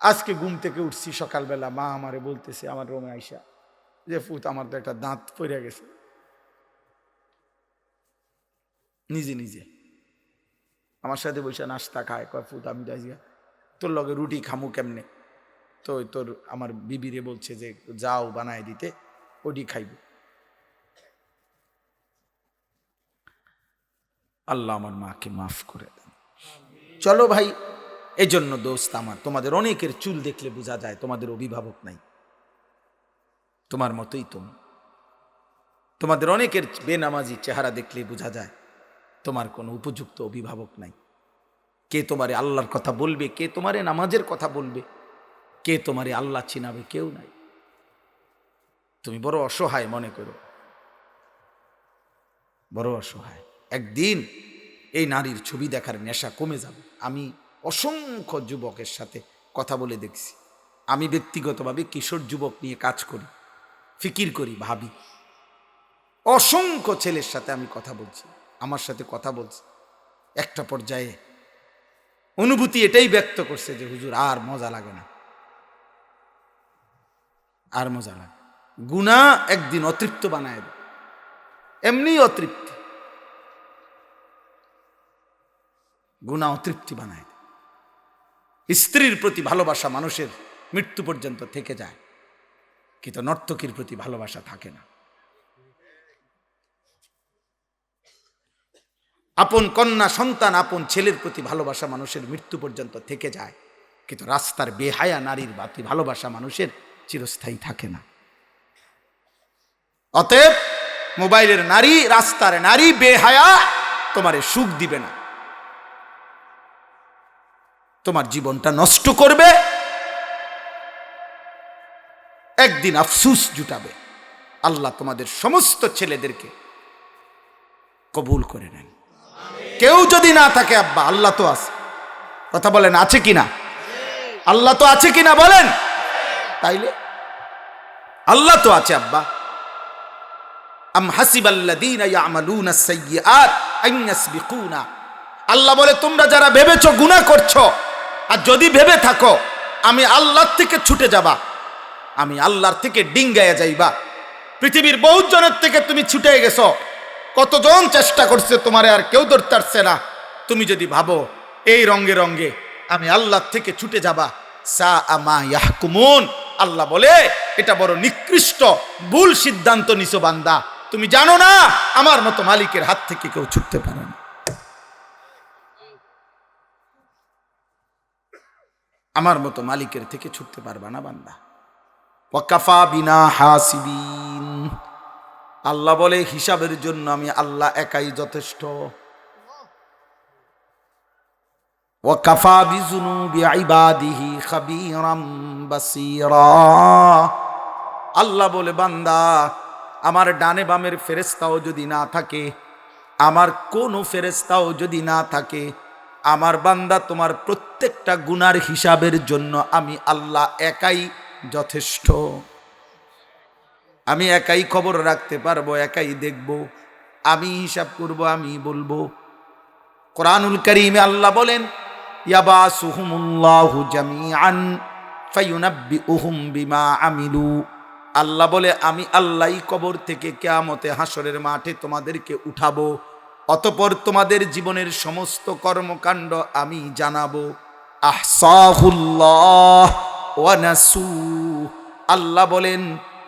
আজকে ঘুম থেকে উঠছি সকালবেলা, মা আমারে বলতেছে আমার রুমে আইসা যে ফুত আমার তো একটা দাঁত পড়ে গেছে। নিজে নিজে আমার সাথে বসে নাস্তা খায়, কয় ফুত আমি তোর লগে রুটি খামু কেমনে, তো তোর আমার বিবিরে বলছে যে যাও বানায় দিতে, ওটি খাইব। আল্লাহ আমার মাকে মাফ করে দেন। চলো ভাই, এই জন্য দোস্ত আমার, তোমাদের অনেকের চুল দেখলে বোঝা যায় তোমাদের অভিভাবক নাই, তোমার মতোই তুমি। তোমাদের অনেকের বেনামাজি চেহারা দেখলে বোঝা যায় তোমার কোনো উপযুক্ত অভিভাবক নাই। কে তোমারে আল্লাহর কথা বলবে, কে তোমারে নামাজের কথা বলবে, কে তোমারে আল্লাহ চিনাবে, কেউ নাই। তুমি বড় অসহায় মনে করো, বড় অসহায়। একদিন এই নারীর ছবি দেখার নেশা কমে যাবে। আমি অসংখ্য যুবকের সাথে কথা বলে দেখছি। আমি ব্যক্তিগতভাবে কিশোর যুবক নিয়ে কাজ করি, ফিকির করি, ভাবি। অসংখ্য ছেলের সাথে আমি কথা বলছি, আমার সাথে কথা বলছি। একটা পর্যায়ে অনুভূতি এটাই ব্যক্ত করছে যে হুজুর আর মজা লাগে না, আর মজা লাগে। গুনাহ একদিন অতৃপ্ত বানায় দেয়, এমনি অতৃপ্তি, গুনাহ অতৃপ্তি বানায় দেয়। স্ত্রীর প্রতি ভালোবাসা মানুষের মৃত্যু পর্যন্ত থেকে যায়, কিন্তু নর্তকীর প্রতি ভালোবাসা থাকে না। আপন কন্যা সন্তান, আপন ছেলের প্রতি ভালোবাসা মানুষের মৃত্যু পর্যন্ত থেকে যায়, কিন্তু রাস্তার বেহায়া নারীর প্রতি ভালোবাসা মানুষের চিরস্থায়ী থাকে না। অতএব মোবাইলের নারী, রাস্তার নারী বেহায়া তোমারে সুখ দিবে না, তোমার জীবনটা নষ্ট করবে, একদিন আফসুস জুটাবে। আল্লাহ তোমাদের সমস্ত ছেলেদেরকে কবুল করে নেন। কেউ যদি না থাকে আব্বা, আল্লাহ তো আছে, কথা বলেন আছে কিনা? আল্লাহ তো আছে কিনা বলেন? তাইলে আল্লাহ তো আছে আব্বা। আম হাসিবাল্লাযীনা ইয়ামালুনা আস-সাইয়্যাত আন ইয়াসবিকুনা, আল্লাহ বলে তোমরা যারা ভেবেছো গুনাহ করছো, আর যদি ভেবে থাকো আমি আল্লাহর থেকে ছুটে যাবা, আমি আল্লাহর থেকে ডিঙ্গায়া যাইবা। পৃথিবীর বহু জনের থেকে তুমি ছুটে গেছো, কতজন চেষ্টা করছে তোমারে, আর কেউ ধরতে পারছে না। তুমি যদি ভাবো এই রঙ্গে রঙ্গে আমি আল্লাহর থেকে ছুটে যাবা, সাআ মা ইয়াহকুমুন, আল্লাহ বলে এটা বড় নিকৃষ্ট ভুল সিদ্ধান্ত নিছো বান্দা। তুমি জানো না আমার মতো মালিকের হাত থেকে কেউ ছুটতে পারে না, আমার মতো মালিকের থেকে ছুটতে পারবা না বান্দা। ওয়াকাফা বিনা হাসিবিন, আল্লাহ বলে হিসাবের জন্য আমি আল্লাহ একাই যথেষ্ট। ওয়াকাফা বিযুনুবি ইবাদিহি খাবীরাম বাসীরা, আল্লাহ বলে বান্দা আমার ডানে বামের ফেরেশতাও যদি না থাকে, আমার কোনো ফেরেশতাও যদি না থাকে, আমার বান্দা তোমার প্রত্যেকটা গুনার হিসাবের জন্য আমি আল্লাহ একাই যথেষ্ট। আমি একাই খবর রাখতে পারবো, একাই দেখব, আমি হিসাব করব, আমি বলবো। কোরআনুল কারীমে আল্লাহ বলেন ইয়াবাসুহুমুল্লাহু জামিআন ফায়ুনাব্বিউহুম বিমা আমিলু। আল্লাহ বলে আমি আল্লাহই কবর থেকে কিয়ামতে হাসরের মাঠে তোমাদেরকে উঠাবো, অতঃপর তোমাদের জীবনের সমস্ত কর্মকাণ্ড আমি জানাবো। আহসাহুল্লাহ ওয়া নাসু। আল্লাহ বলেন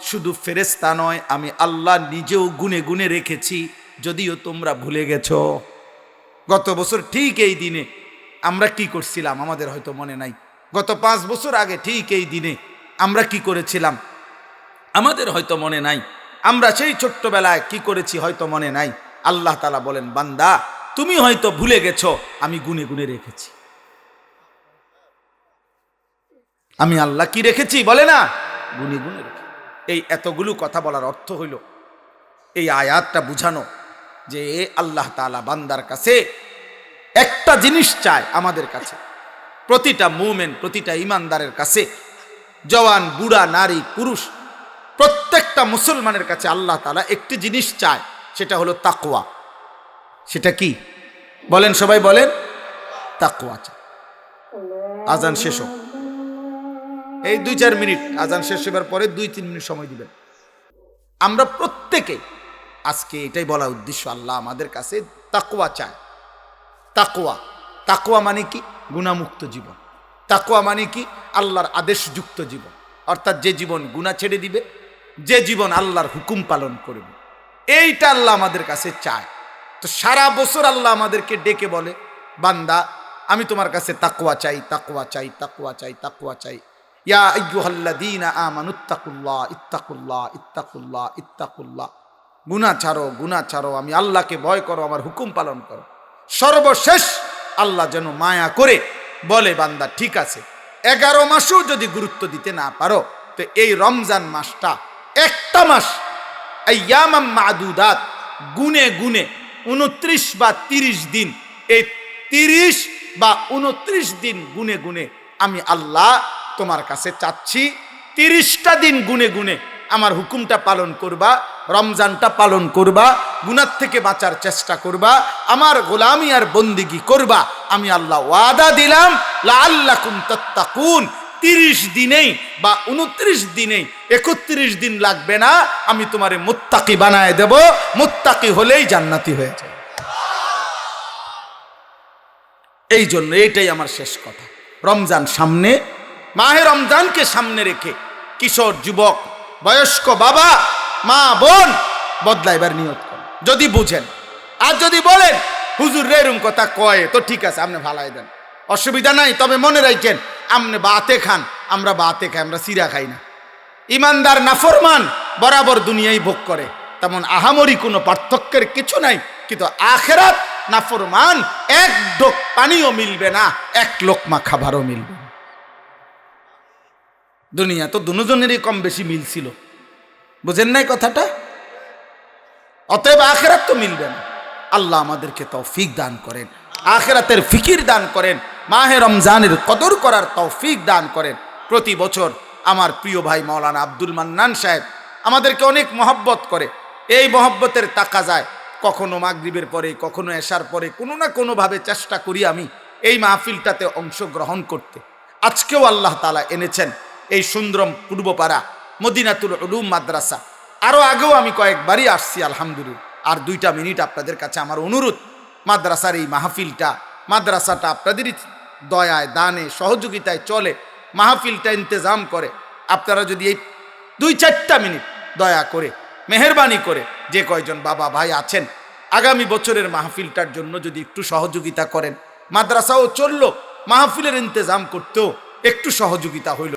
শুধু ফেরেশতা নয়, আমি আল্লাহ নিজেও গুনে গুনে রেখেছি, যদিও তোমরা ভুলে গেছো। গত বছর ঠিক এই দিনে আমরা কি করছিলাম আমাদের হয়তো মনে নাই। গত 5 বছর আগে ঠিক এই দিনে আমরা কি করেছিলাম আমাদের হয়তো মনে নাই। আমরা সেই ছোট্টবেলায় কি করেছি হয়তো মনে নাই। আল্লাহ তাআলা বলেন বান্দা তুমি হয়তো ভুলে গেছো, আমি গুনে গুনে রেখেছি। আমি আল্লাহ কি রেখেছি বলে না, গুনে গুনে রেখেছি। এই এতগুলো কথা বলার অর্থ হইল এই আয়াতটা বুঝানো যে আল্লাহ তাআলা বান্দার কাছে একটা জিনিস চায়, আমাদের কাছে প্রতিটা মুমিন প্রতিটা ইমানদারের কাছে, জওয়ান বুড়া নারী পুরুষ প্রত্যেকটা মুসলমানের কাছে আল্লাহ তাআলা একটি জিনিস চায়, সেটা হলো তাকওয়া। সেটা কি বলেন, সবাই বলেন, তাকওয়া চায়। আজান শেষ হোক, এই 2-4 মিনিট আজান শেষ হবার পরে 2-3 মিনিট সময় দিবেন। আমরা প্রত্যেকে আজকে এটাই বলা উদ্দেশ্য, আল্লাহ আমাদের কাছে তাকওয়া চায়। তাকওয়া, তাকওয়া মানে কি? গুনাহমুক্ত জীবন। তাকওয়া মানে কি? আল্লাহর আদেশযুক্ত জীবন, অর্থাৎ যে জীবন গুনাহ ছেড়ে দিবে, যে জীবন আল্লাহর হুকুম পালন করবে, এইটা আল্লাহ আমাদের কাছে চায়। তো সারা বছর আল্লাহ আমাদেরকে ডেকে বলে বান্দা আমি তোমার কাছে তাকওয়া চাই, তাকওয়া চাই, তাকওয়া চাই, তাকওয়া চাই। ইয়া আইয়ুহাল্লাযীনা আমানুত্তাকুল্লাহ ইত্তাকুল্লাহ ইত্তাকুল্লাহ ইত্তাকুল্লাহ। গুনাহ ছাড়ো, গুনাহ ছাড়ো, আমি আল্লাহকে ভয় করো, আমার হুকুম পালন করো। সর্বশেষ আল্লাহ যেন মায়া করে বলে বান্দা ঠিক আছে, 11 মাসও যদি গুরুত্ব দিতে না পারো তো এই রমজান মাসটা একটা মাস আইয়ামাম মাদুদাত, গুনে গুনে 29 বা 30 দিন, এই 30 বা 29 দিন গুনে গুনে আমি আল্লাহ তোমার কাছে চাচ্ছি 30টা দিন গুনে গুনে আমার হুকুমটা পালন করবা, রমজানটা পালন করবা, গুনাহ থেকে বাঁচার চেষ্টা করবা, আমার গোলামি আর বন্দিগি করবা। আমি আল্লাহ ওয়াদা দিলাম লাআল্লাকুম তাত্তাকুন, 30 দিনেই বা 29 দিনেই, 31 দিন লাগবে না, আমি তোমারে মুত্তাকি বানায় দেব। মুত্তাকি হলেই জান্নাতি হয়ে যায়। এই জন্য এইটাই আমার শেষ কথা। রমজান সামনে, মাহে রমজানকে সামনে রেখে কিশোর যুবক বয়স্ক বাবা মা বোন বদলাইবার নিয়ত করেন যদি বুঝেন। আর যদি বলেন হুজুর রে এরকম কথা কয় তো ঠিক আছে, আপনি ভালাই দেন, অসুবিধা নাই, তবে মনে রাখেন আপনি বাতে খান, আমরা বাতে খাই, আমরা সিরা খাই না। ইমানদার নাফরমান বরাবর দুনিয়ায় ভোগ করে, তেমন আহামরি কোনো পার্থক্যের কিছু নাই। কিন্তু আখেরাত নাফরমান এক ঢোক পানিও মিলবে না, এক লোকমা খাবারও মিলবে না। দুনিয়া তো দুজনেরই কম বেশি মিল ছিল, বুঝেন নাই কথাটা? অতএব আখেরাত তো মিলবে না। আল্লাহ আমাদেরকে তৌফিক দান করেন, আখেরাতের ফিকির দান করেন, মাহে রমজানের কদর করার তৌফিক দান করেন। প্রতি বছর আমার প্রিয় ভাই মাওলানা আব্দুল মান্নান সাহেব আমাদেরকে অনেক মহব্বত করে। এই মহব্বতের টাকা যায় কখনো মাগরিবের পরে, কখনো এশার পরে, কোনো না কোনোভাবে চেষ্টা করি আমি এই মাহফিলটাতে অংশগ্রহণ করতে। আজকেও আল্লাহ তাআলা এনেছেন এই সুন্দরম পূর্বপাড়া মদিনাতুল উলুম মাদ্রাসা। আরও আগেও আমি কয়েকবারই আসছি আলহামদুলিল্লাহ। আর 2টা মিনিট আপনাদের কাছে আমার অনুরোধ, মাদ্রাসার এই মাহফিলটা, মাদ্রাসাটা আপনাদেরই দয়ায় দানে সহযোগিতায় চলে, মাহফিলটা ইন্তজাম করে। আপনারা যদি এই 2-4টা মিনিট দয়া করে মেহেরবানি করে যে কয়জন বাবা ভাই আছেন আগামী বছরের মাহফিলটার জন্য যদি একটু সহযোগিতা করেন, মাদ্রাসাও চললো, মাহফিলের ইন্তজাম করতেও একটু সহযোগিতা হইল।